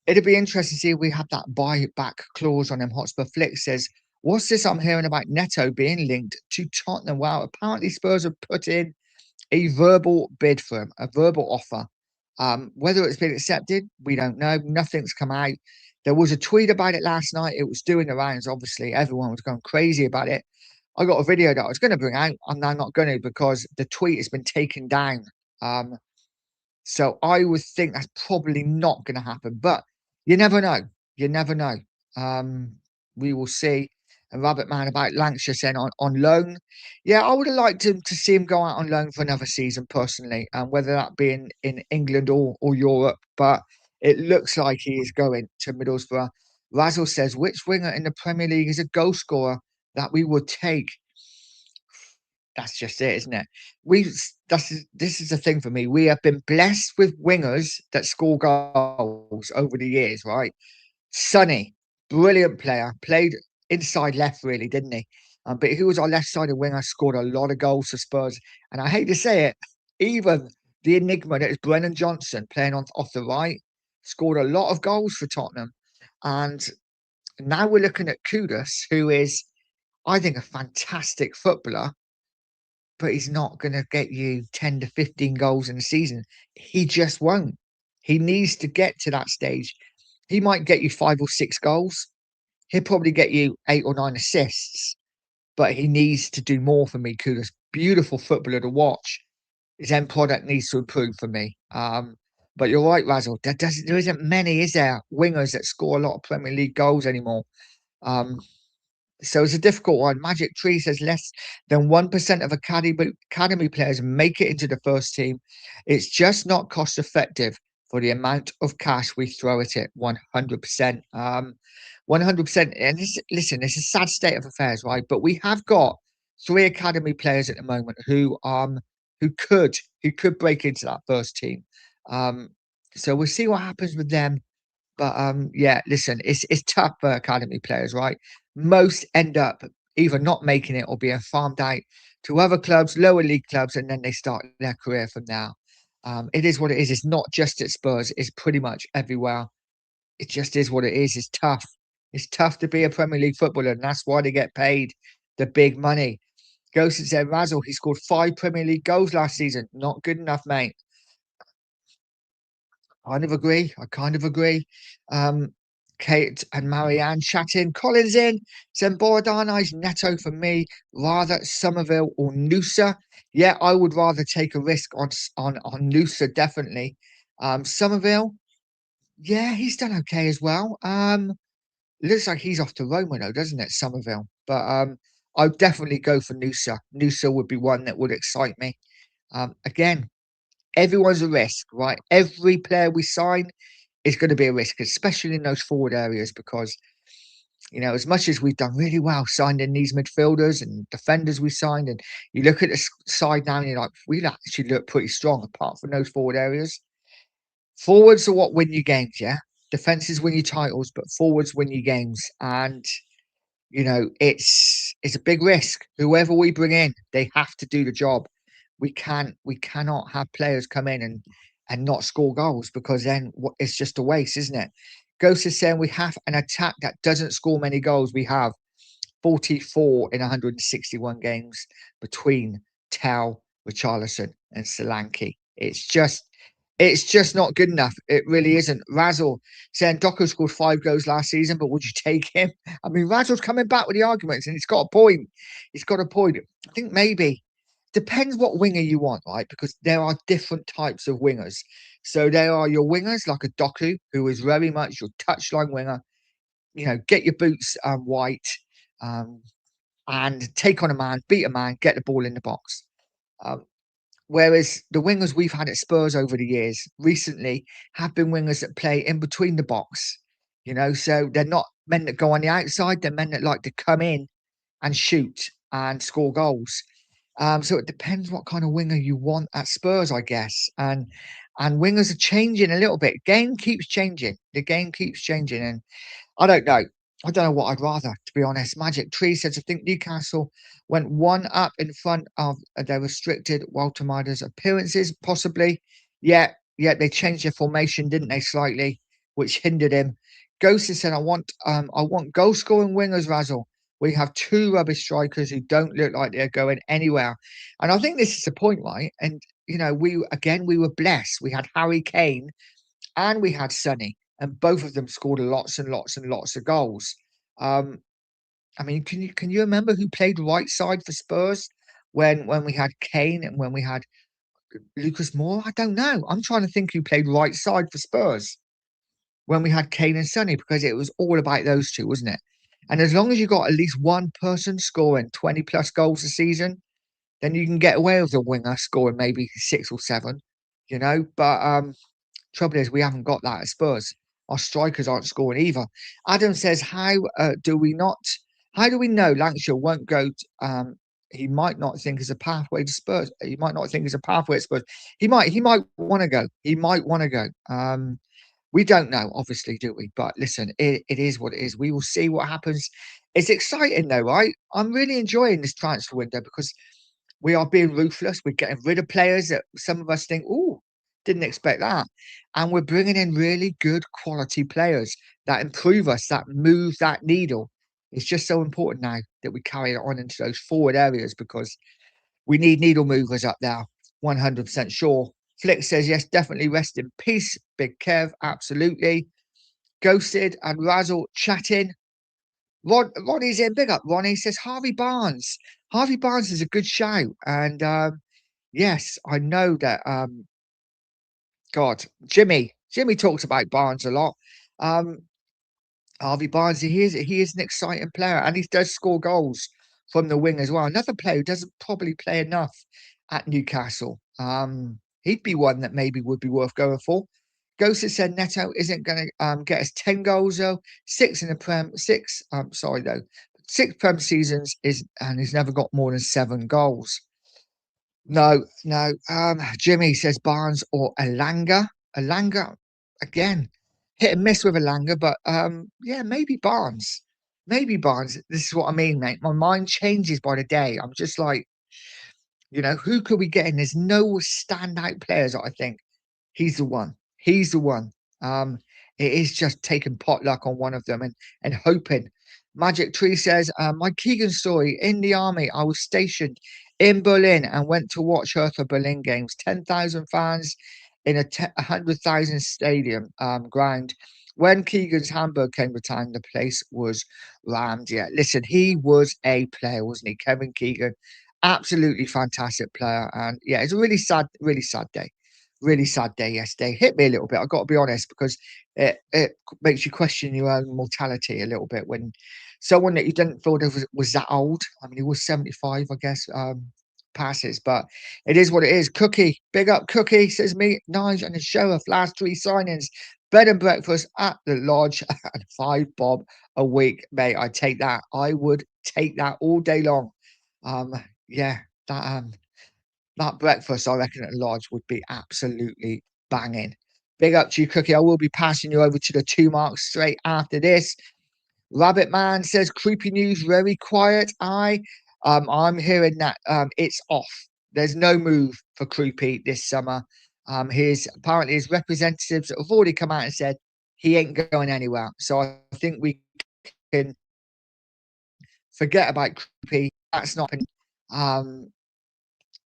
Speaker 1: it'd be interesting to see if we have that buyback clause on him. Hotspur Flick says, "What's this I'm hearing about Neto being linked to Tottenham?" Wow, apparently Spurs have put in a verbal bid for him, a verbal offer. Whether it's been accepted, we don't know. Nothing's come out. There was a tweet about it last night. It was doing the rounds. Obviously, everyone was going crazy about it. I got a video that I was going to bring out. I'm now not going to because the tweet has been taken down. Um, so I would think that's probably not going to happen, but you never know. You never know. Um, we will see. And Rabbit Man about Lancashire saying on loan. Yeah, I would have liked to see him go out on loan for another season personally, whether that be in England or Europe. But it looks like he is going to Middlesbrough. Razzle says, which winger in the Premier League is a goal scorer that we would take? That's just it, isn't it? We that's this is the thing for me. We have been blessed with wingers that score goals over the years, right? Sonny, brilliant player, played inside left, really, didn't he? But he was our left-sided winger, scored a lot of goals for Spurs. And I hate to say it, even the enigma that is Brennan Johnson playing on off the right scored a lot of goals for Tottenham. And now we're looking at Kudus, who is, I think, a fantastic footballer, but he's not going to get you 10 to 15 goals in a season. He just won't. He needs to get to that stage. He might get you 5 or 6 goals. He'll probably get you 8 or 9 assists, but he needs to do more for me. Kudus, beautiful footballer to watch. His end product needs to improve for me. But you're right, Razzle. There isn't many, is there, wingers that score a lot of Premier League goals anymore. Um, so it's a difficult one. Magic Tree says less than 1% of academy players make it into the first team. It's just not cost effective for the amount of cash we throw at it. 100%. 100%. And listen, it's a sad state of affairs, right? But we have got 3 academy players at the moment who could break into that first team. Um, so we'll see what happens with them, but yeah, listen, it's tough for academy players, right? Most end up either not making it or being farmed out to other clubs, lower league clubs, and then they start their career from now. It is what it is. It's not just at Spurs, it's pretty much everywhere. It just is what it is. It's tough. It's tough to be a Premier League footballer, and that's why they get paid the big money. Ghost said Razzle, he scored 5 Premier League goals last season. Not good enough, mate. Kind of agree. I kind of agree. Um, Kate and Marianne chatting. Collins in. Borodano's Neto for me. Rather Somerville or Noosa. Yeah, I would rather take a risk on Noosa, definitely. Somerville, yeah, he's done okay as well. Looks like he's off to Roma though, doesn't it, Somerville? But I'd definitely go for Noosa. Noosa would be one that would excite me. Again, everyone's a risk, right? Every player we sign is going to be a risk, especially in those forward areas, because as much as we've done really well signing these midfielders and defenders we signed, and you look at the side now and you're like, we actually look pretty strong apart from those forward areas. Forwards are what win you games, yeah. Defenses win you titles, but forwards win you games, and it's a big risk. Whoever we bring in, they have to do the job. We cannot have players come in and not score goals, because then it's just a waste, isn't it? Ghost is saying we have an attack that doesn't score many goals. We have 44 in 161 games between Tau, Richarlison, and Solanke. It's just not good enough. It really isn't. Razzle saying Doku scored 5 goals last season, but would you take him? I mean, Razzle's coming back with the arguments, and he's got a point. He's got a point. I think maybe depends what winger you want, right? Because there are different types of wingers. So there are your wingers like a Doku, who is very much your touchline winger. Get your boots white, um, and take on a man, beat a man, get the ball in the box. Um, Whereas the wingers we've had at Spurs over the years recently have been wingers that play in between the box. So they're not men that go on the outside, they're men that like to come in and shoot and score goals. So it depends what kind of winger you want at Spurs, I guess. And wingers are changing a little bit. Game keeps changing. The game keeps changing, and I don't know. I don't know what I'd rather, to be honest. Magic Tree says, I think Newcastle went one up in front of their restricted Walter Midas appearances, possibly. Yeah, they changed their formation, didn't they, slightly, which hindered him. Ghost has said, I want goal scoring wingers, Razzle. We have two rubbish strikers who don't look like they're going anywhere. And I think this is the point, right? And we were blessed. We had Harry Kane and we had Sonny, and both of them scored lots and lots and lots of goals. Um, I mean, can you remember who played right side for Spurs when we had Kane and when we had Lucas Moore? I don't know. I'm trying to think who played right side for Spurs when we had Kane and Sonny, because it was all about those two, wasn't it? And as long as you got at least one person scoring 20 plus goals a season, then you can get away with a winger scoring maybe six or seven. But trouble is, we haven't got that at Spurs. Our strikers aren't scoring either. Adam says, How do we know Lancashire won't go? He might not think it's a pathway to Spurs. He might not think it's a pathway to Spurs. He might want to go. He might want to go. We don't know, obviously, do we? But listen, it is what it is. We will see what happens. It's exciting, though, right? I'm really enjoying this transfer window because we are being ruthless. We're getting rid of players that some of us think, oh, didn't expect that. And we're bringing in really good quality players that improve us, that move that needle. It's just so important now that we carry it on into those forward areas because we need needle movers up there. 100% sure. Flick says, yes, definitely rest in peace. Big Kev, absolutely. Ghosted and Razzle chatting. Ronnie's in. Big up, Ronnie. Says Harvey Barnes. Harvey Barnes is a good shout. And yes, I know that God, Jimmy talks about Barnes a lot. Um, Harvey Barnes, he is an exciting player, and he does score goals from the wing as well. Another player who doesn't probably play enough at Newcastle. He'd be one that maybe would be worth going for. Ghost has said Neto isn't going to get us 10 goals though. Six in the Prem, six. Sorry though, six Prem seasons and he's never got more than 7 goals. No, no. Jimmy says Barnes or Alanga. Alanga again, hit and miss with Alanga, but yeah, maybe Barnes. Maybe Barnes. This is what I mean, mate. My mind changes by the day. I'm just like, who could we get in? There's no standout players that I think he's the one. He's the one. Um, it is just taking potluck on one of them and hoping. Magic Tree says, my Keegan story in the army. I was stationed in Berlin and went to watch Hertha Berlin games. 10,000 fans in a 100,000 stadium ground. When Keegan's Hamburg came to town, the place was rammed. Yeah, listen, he was a player, wasn't he? Kevin Keegan, absolutely fantastic player. And yeah, it's a really sad day. Really sad day yesterday. Hit me a little bit. I've got to be honest because it makes you question your own mortality a little bit when someone that you didn't feel was that old. I mean, he was 75, I guess, passes, but it is what it is. Cookie, big up Cookie, says me, Nige and the sheriff, last 3 signings, bed and breakfast at the lodge and 5 bob a week. Mate, I take that. I would take that all day long. Um, yeah, that breakfast, I reckon, at the lodge would be absolutely banging. Big up to you, Cookie. I will be passing you over to the 2 marks straight after this. Rabbit Man says creepy news, very quiet. I'm hearing that it's off. There's no move for creepy this summer. His representatives have already come out and said he ain't going anywhere. So I think we can forget about creepy. That's not.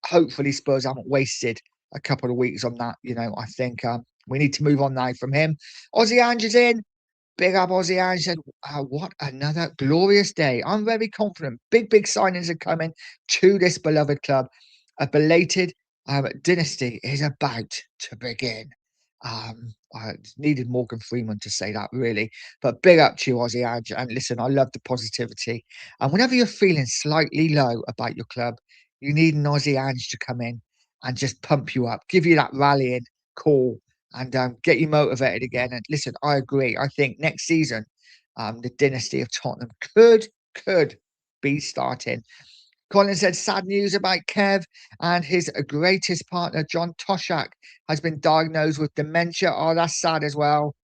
Speaker 1: Hopefully Spurs haven't wasted a couple of weeks on that. I think we need to move on now from him. Aussie Ange is in. Big up Aussie Ange said, what another glorious day. I'm very confident. Big signings are coming to this beloved club. A belated dynasty is about to begin. I needed Morgan Freeman to say that, really. But big up to you, Aussie Ange. And listen, I love the positivity. And whenever you're feeling slightly low about your club, you need an Aussie Ange to come in and just pump you up, give you that rallying call and get you motivated again. And listen, I agree. I think next season, the dynasty of Tottenham could be starting. Colin said sad news about Kev and his greatest partner, John Toshak, has been diagnosed with dementia. Oh, that's sad as well.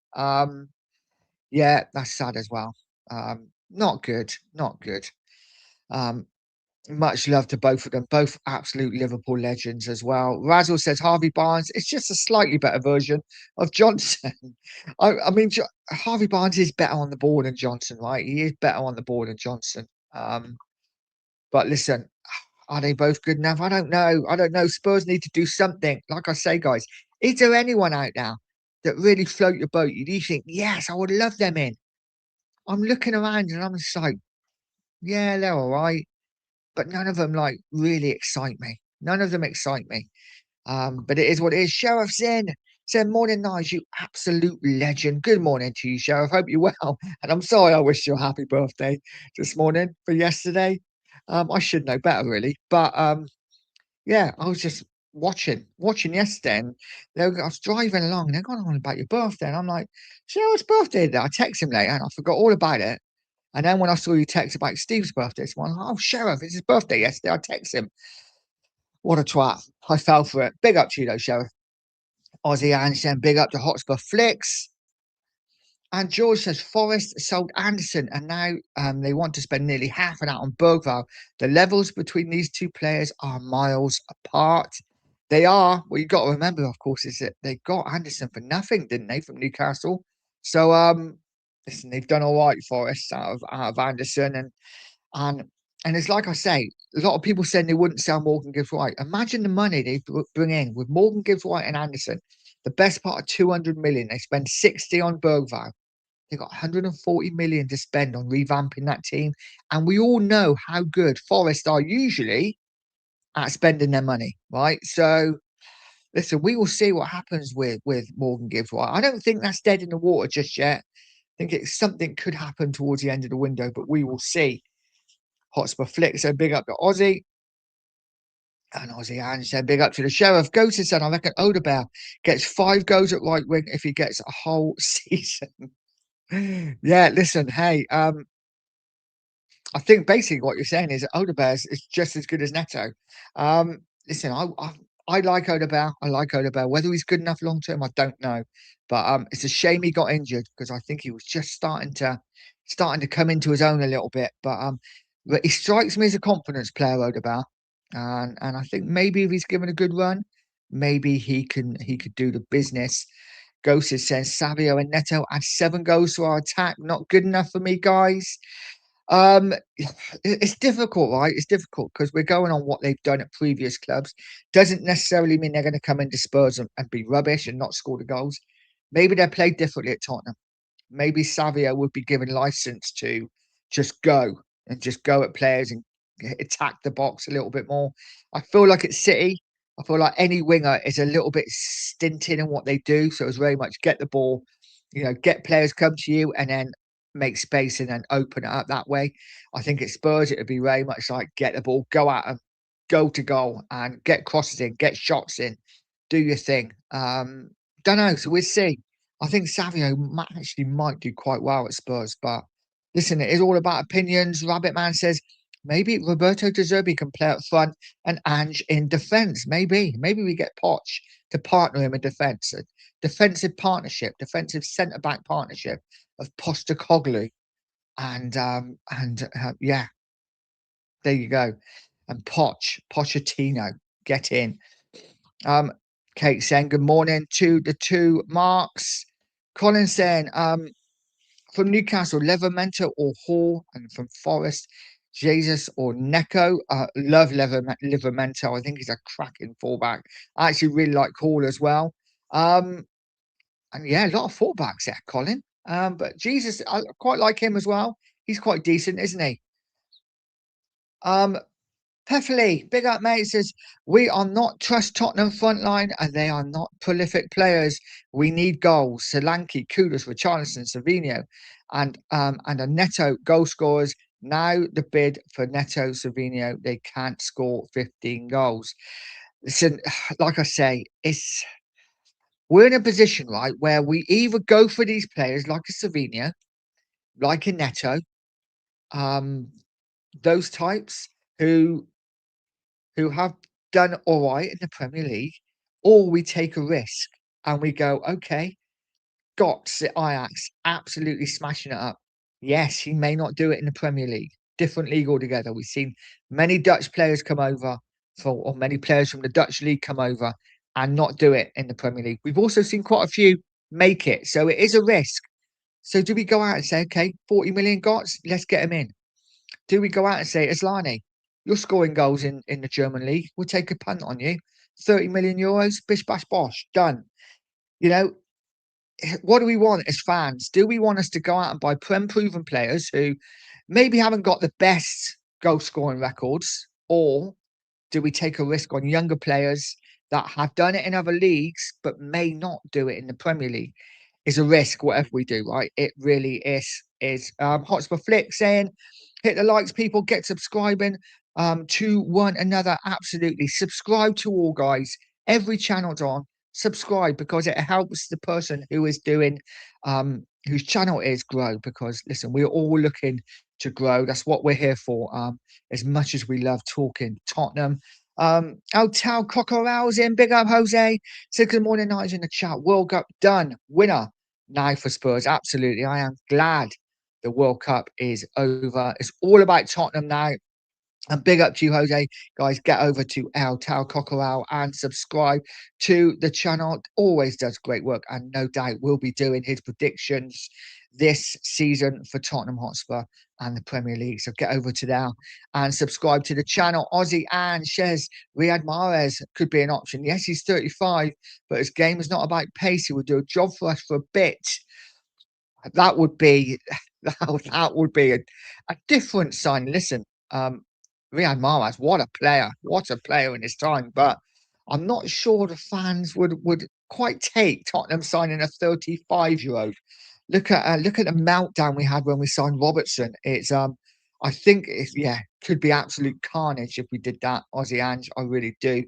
Speaker 1: Yeah, that's sad as well. Not good, not good. Um, Much love to both of them, both absolute Liverpool legends as well. Razzle says Harvey Barnes, it's just a slightly better version of Johnson. I mean, Harvey Barnes is better on the ball than Johnson, right? He is better on the ball than Johnson. But listen, are they both good enough? I don't know. I don't know. Spurs need to do something. Like I say, guys, is there anyone out there that really float your boat? You think, yes, I would love them in. I'm looking around and I'm just like, yeah, they're all right. But none of them like really excite me. None of them excite me. But it is what it is. Sheriff's in. Said morning, Nige, you absolute legend. Good morning to you, Sheriff. Hope you're well. And I'm sorry I wished you a happy birthday this morning for yesterday. I should know better really. But yeah, I was just watching yesterday, and I was driving along, and they're going on about your birthday, and I'm like, Sheriff's birthday today. I text him later, and I forgot all about it. And then when I saw you text about Steve's birthday, so I'm like, oh, Sheriff, it's his birthday yesterday. I text him. What a twat. I fell for it. Big up to you, though, Sheriff. Ozzy Anderson, big up to Hotspur Flicks. And George says Forest sold Anderson, and now they want to spend nearly half of that on Bergvall. The levels between these two players are miles apart. They are. What you've got to remember, of course, is that they got Anderson for nothing, didn't they, from Newcastle? So, listen, they've done all right, Forest, out of Anderson, and and it's like I say, a lot of people saying they wouldn't sell Morgan Gibbs White. Imagine the money they bring in with Morgan Gibbs White and Anderson. The best part of 200 million. They spend 60 on Bergvall. They've got 140 million to spend on revamping that team. And we all know how good Forest are usually at spending their money, right? So listen, we will see what happens with Morgan Gibbs White. I don't think that's dead in the water just yet. I think it's something could happen towards the end of the window, but we will see. Hotspur Flick said big up to Aussie. And Aussie Ange said big up to the Sheriff. Ghosted said, I reckon Odebear gets 5 goals at right wing if he gets a whole season. Yeah, listen, hey, I think basically what you're saying is that Odebear is just as good as Neto. Listen, I like Odebear. I like Odebear. Whether he's good enough long term, I don't know. But it's a shame he got injured because I think he was just starting to come into his own a little bit. But he strikes me as a confidence player, Odebear, and I think maybe if he's given a good run, maybe he could do the business. Ghost says Savio and Neto add 7 goals to our attack. Not good enough for me, guys. Um, it's difficult, right? It's difficult because we're going on what they've done at previous clubs. Doesn't necessarily mean they're going to come into Spurs and be rubbish and not score the goals. Maybe they're played differently at Tottenham. Maybe Savio would be given license to just go at players and attack the box a little bit more. I feel like at City, I feel like any winger is a little bit stinted in what they do. So it's very much get the ball, get players come to you and then make space and then open it up that way. I think at Spurs, it would be very much like get the ball, go at them, go to goal and get crosses in, get shots in, do your thing. Don't know. So we'll see. I think Savio actually might do quite well at Spurs, but listen, it is all about opinions. Rabbit Man says maybe Roberto De Zerbi can play up front and Ange in defence. Maybe we get Poch to partner him in defence. A defensive partnership, defensive centre back partnership of Postecoglou and yeah, there you go. And Pochettino, get in. Kate saying good morning to the two Marks. Colin saying from Newcastle, Levermento or Hall, and from Forest, Jesus or Neco. Love Livermento. I think he's a cracking fullback. I actually really like Hall as well. And yeah, a lot of fullbacks there, Colin. But Jesus, I quite like him as well. He's quite decent, isn't he? Peffley, big up, mate. Says we are not trust Tottenham frontline, and they are not prolific players. We need goals. Solanke, Kudus, Richarlison, Savinho, and a Neto goal scorers. Now the bid for Neto, Savinho, they can't score 15 goals. Listen, like I say, we're in a position, right, where we either go for these players like a Savinho, like a Neto, um, those types who have done all right in the Premier League, or we take a risk and we go, okay, Gots at Ajax, absolutely smashing it up. Yes, he may not do it in the Premier League, different league altogether. We've seen many Dutch players come over or many players from the Dutch league come over and not do it in the Premier League. We've also seen quite a few make it, so it is a risk. So do we go out and say, okay, 40 million Gots, let's get him in? Do we go out and say, Aslani, you're scoring goals in the German league, we'll take a punt on you, 30 million euros, bish bash bosh, done. You know, what do we want as fans? Do we want us to go out and buy proven players who maybe haven't got the best goal scoring records, or do we take a risk on younger players that have done it in other leagues but may not do it in the Premier League? Is a risk, whatever we do, right? It really is. Hotspur Flick saying, hit the likes, people, get subscribing to one another. Absolutely. Subscribe to all, guys. Every channel's on. Subscribe because it helps the person who is doing whose channel is grow, because listen, we're all looking to grow. That's what we're here for. As much as we love talking Tottenham. Tal Cockerell's in. Big up, Jose. Said good morning, nights in the chat. World Cup done. Winner now for Spurs. Absolutely. I am glad the World Cup is over. It's all about Tottenham now. And big up to you, Jose. Guys, get over to El Tal Cockerel and subscribe to the channel. Always does great work, and no doubt will be doing his predictions this season for Tottenham Hotspur and the Premier League. So get over to there and subscribe to the channel. Aussie and says Riyad Mahrez could be an option. Yes, he's 35, but his game is not about pace. He will do a job for us for a bit. That would be that would be a different sign. Listen, Riyad Mahrez, what a player in his time. But I'm not sure the fans would quite take Tottenham signing a 35-year-old. Look at the meltdown we had when we signed Robertson. It's I think it's, yeah, could be absolute carnage if we did that, Aussie Ange. I really do.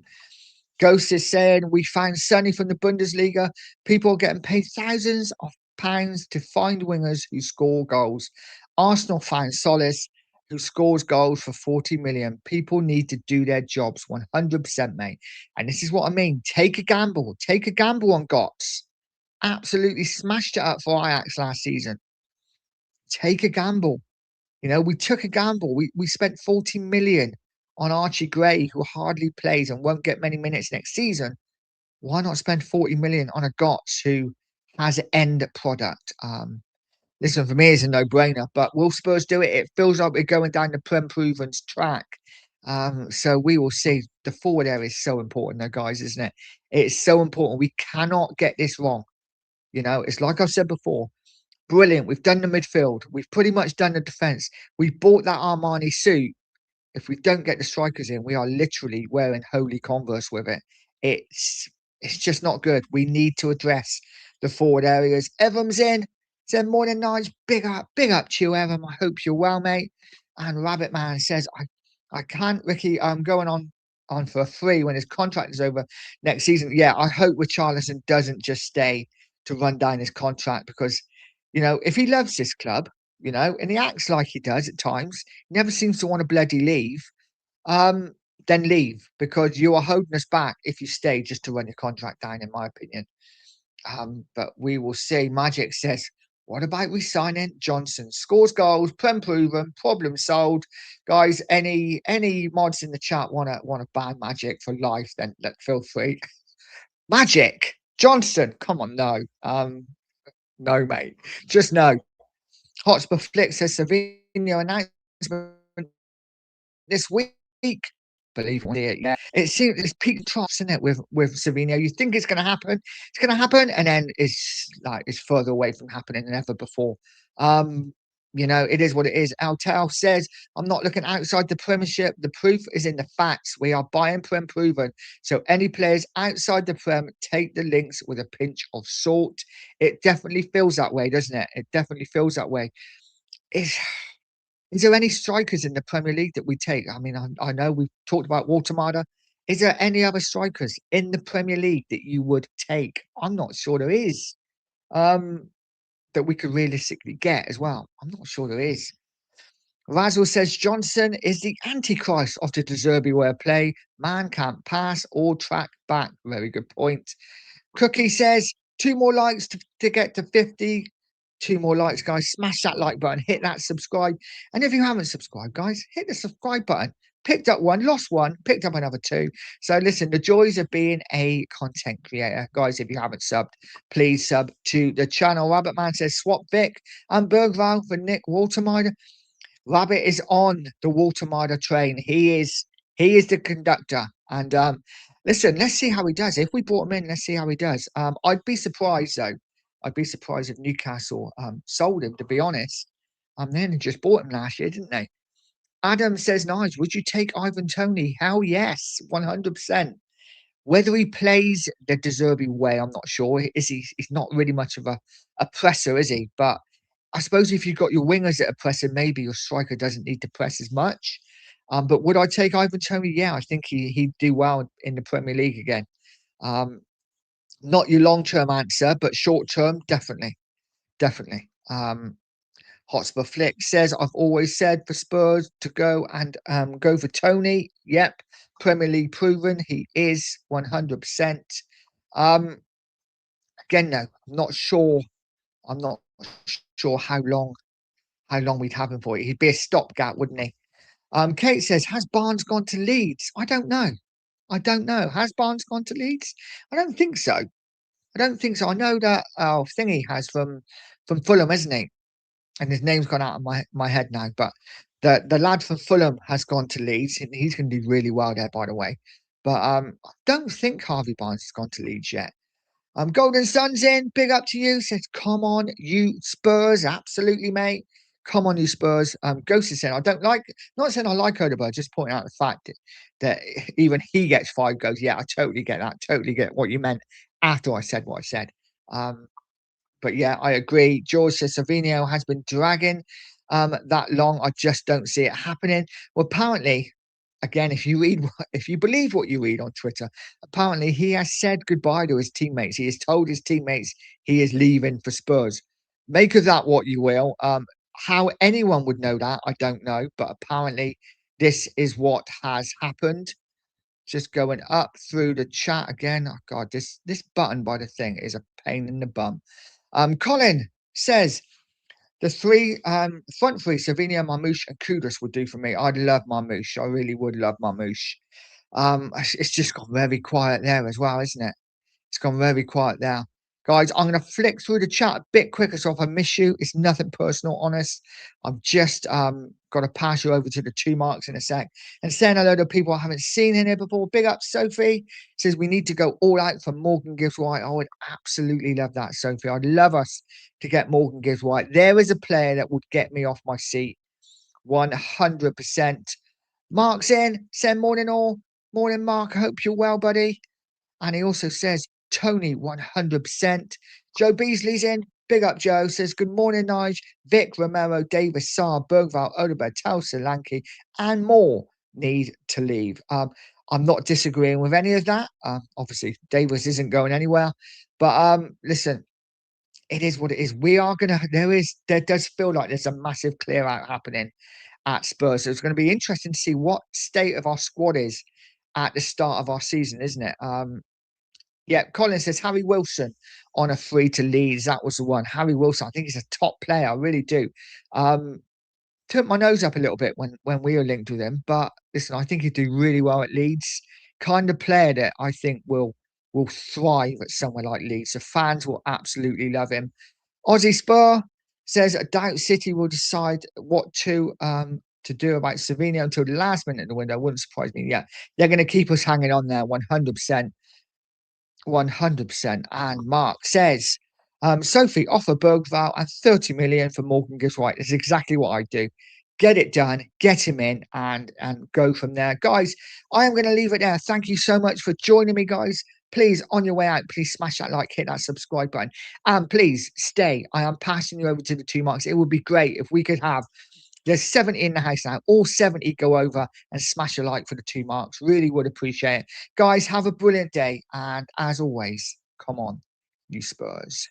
Speaker 1: Ghost is saying we found Sonny from the Bundesliga. People are getting paid thousands of pounds to find wingers who score goals. Arsenal found Solis, who scores goals for 40 million. People need to do their jobs 100%, mate. And this is what I mean. Take a gamble. Take a gamble on Götze. Absolutely smashed it up for Ajax last season. Take a gamble. You know, we took a gamble. We spent 40 million on Archie Gray, who hardly plays and won't get many minutes next season. Why not spend 40 million on a Götze who has an end product? Listen, for me, it's a no-brainer. But will Spurs do it? It feels like we're going down the Prem Proven's track. So we will see. The forward area is so important, though, guys, isn't it? It's so important. We cannot get this wrong. You know, it's like I've said before. Brilliant. We've done the midfield. We've pretty much done the defence. We bought that Armani suit. If we don't get the strikers in, we are literally wearing holy Converse with it. It's just not good. We need to address the forward areas. Evans in. Said morning nights. Big up to you, Evan. I hope you're well, mate. And Rabbit Man says, I can't, Ricky. I'm going on for a free when his contract is over next season. Yeah, I hope Richarlison doesn't just stay to run down his contract, because, you know, if he loves this club, you know, and he acts like he does at times, never seems to want to bloody leave, then leave, because you are holding us back if you stay just to run your contract down, in my opinion. But we will see. Magic says, what about re-signing Johnson? Scores goals, Prem proven, problem solved. Guys, any mods in the chat wanna ban Magic for life, then feel free. Magic Johnson, come on, no. No, mate. Just no. Hotspur Flick says Savinho announcement this week. Believe it, yeah. It seems it's peak troughs, isn't it, with Savinho? You think it's going to happen, and then it's further away from happening than ever before. You know, it is what it is. Altel says, I'm not looking outside the Premiership. The proof is in the facts. We are buying Prem proven. So any players outside the Prem, take the links with a pinch of salt. It definitely feels that way, doesn't it? It definitely feels that way. Is there any strikers in the Premier League that we take? I mean, I know we've talked about Watermada. Is there any other strikers in the Premier League that you would take? I'm not sure there is. Um, that we could realistically get as well. I'm not sure there is. Razzle says Johnson is the antichrist of the De Zerbi way of play. Man can't pass or track back. Very good point. Cookie says, two more likes to get to 50. Two more likes, guys. Smash that like button. Hit that subscribe. And if you haven't subscribed, guys, hit the subscribe button. Picked up one, lost one, picked up another two. So listen, the joys of being a content creator. Guys, if you haven't subbed, please sub to the channel. Rabbitman says, swap Vic and Bergval for Nick Waltermeyer. Rabbit is on the Waltermeyer train. He is the conductor. And listen, let's see how he does. If we brought him in, let's see how he does. I'd be surprised though. I'd be surprised if Newcastle sold him, to be honest. They only just bought him last year, didn't they? Adam says, nice. Would you take Ivan Toney? Hell yes, 100%. Whether he plays the De Zerbi way, I'm not sure. He's not really much of a presser, is he? But I suppose if you've got your wingers that are pressing, maybe your striker doesn't need to press as much. But would I take Ivan Toney? Yeah, I think he'd do well in the Premier League again. Not your long-term answer, but short-term, definitely. Definitely. Hotspur Flick says, I've always said for Spurs to go and go for Toney. Yep. Premier League proven. He is 100%. Again, no, I'm not sure. I'm not sure how long we'd have him for. He'd be a stopgap, wouldn't he? Kate says, has Barnes gone to Leeds? I don't know. Has Barnes gone to Leeds? I don't think so. I know that Thingy has from Fulham, isn't he? And his name's gone out of my head now. But the lad from Fulham has gone to Leeds, and he's going to do really well there, by the way. But I don't think Harvey Barnes has gone to Leeds yet. Golden Sun's in. Big up to you. Says, come on, you Spurs. Absolutely, mate. Come on, you Spurs. Ghost is saying, not saying I like Odegaard, just pointing out the fact that even he gets 5 goals. Yeah, I totally get that. Totally get what you meant after I said what I said. But yeah, I agree. George says Savinio has been dragging that long. I just don't see it happening. Well, apparently, again, if you believe what you read on Twitter, apparently he has said goodbye to his teammates. He has told his teammates he is leaving for Spurs. Make of that what you will. How anyone would know that, I don't know. But apparently, this is what has happened. Just going up through the chat again. Oh God, this button by the thing is a pain in the bum. Colin says the front three, Savinio, Marmoush, and Kudus would do for me. I'd love Marmoush. I really would love Marmoush. It's just gone very quiet there as well, isn't it? It's gone very quiet there. Guys, I'm going to flick through the chat a bit quicker, so if I miss you, it's nothing personal, honest. I've just got to pass you over to the 2 marks in a sec. And saying hello to people I haven't seen in here before. Big up, Sophie. Says we need to go all out for Morgan Gibbs White. I would absolutely love that, Sophie. I'd love us to get Morgan Gibbs White. There is a player that would get me off my seat. 100%. Mark's in. Send morning all. Morning, Mark. I hope you're well, buddy. And he also says, Tony, 100%. Joe Beasley's in. Big up, Joe. Says, good morning, Nige. Vic, Romero, Davis, Saar, Bergval, Odegaard, Tal Solanke, and more need to leave. I'm not disagreeing with any of that. Obviously, Davis isn't going anywhere. But listen, it is what it is. We are going to, there does feel like there's a massive clear out happening at Spurs. So it's going to be interesting to see what state of our squad is at the start of our season, isn't it? Yeah, Colin says Harry Wilson on a free to Leeds. That was the one. Harry Wilson, I think he's a top player. I really do. Took my nose up a little bit when we were linked with him. But listen, I think he'd do really well at Leeds. Kind of player that I think will thrive at somewhere like Leeds. The fans will absolutely love him. Aussie Spur says, I doubt City will decide what to do about Savinio until the last minute of the window. Wouldn't surprise me. Yeah, they're going to keep us hanging on there 100%. 100%. And Mark says, Sophie, offer Bergval and 30 million for Morgan Gibbs White. That's exactly what I do. Get it done, get him in, and go from there. Guys, I am going to leave it there. Thank you so much for joining me, guys. Please, on your way out, please smash that like, hit that subscribe button. And please stay. I am passing you over to the 2 marks. It would be great if we could have There's 70 in the house now. All 70 go over and smash a like for the 2 marks. Really would appreciate it. Guys, have a brilliant day. And as always, come on, you Spurs.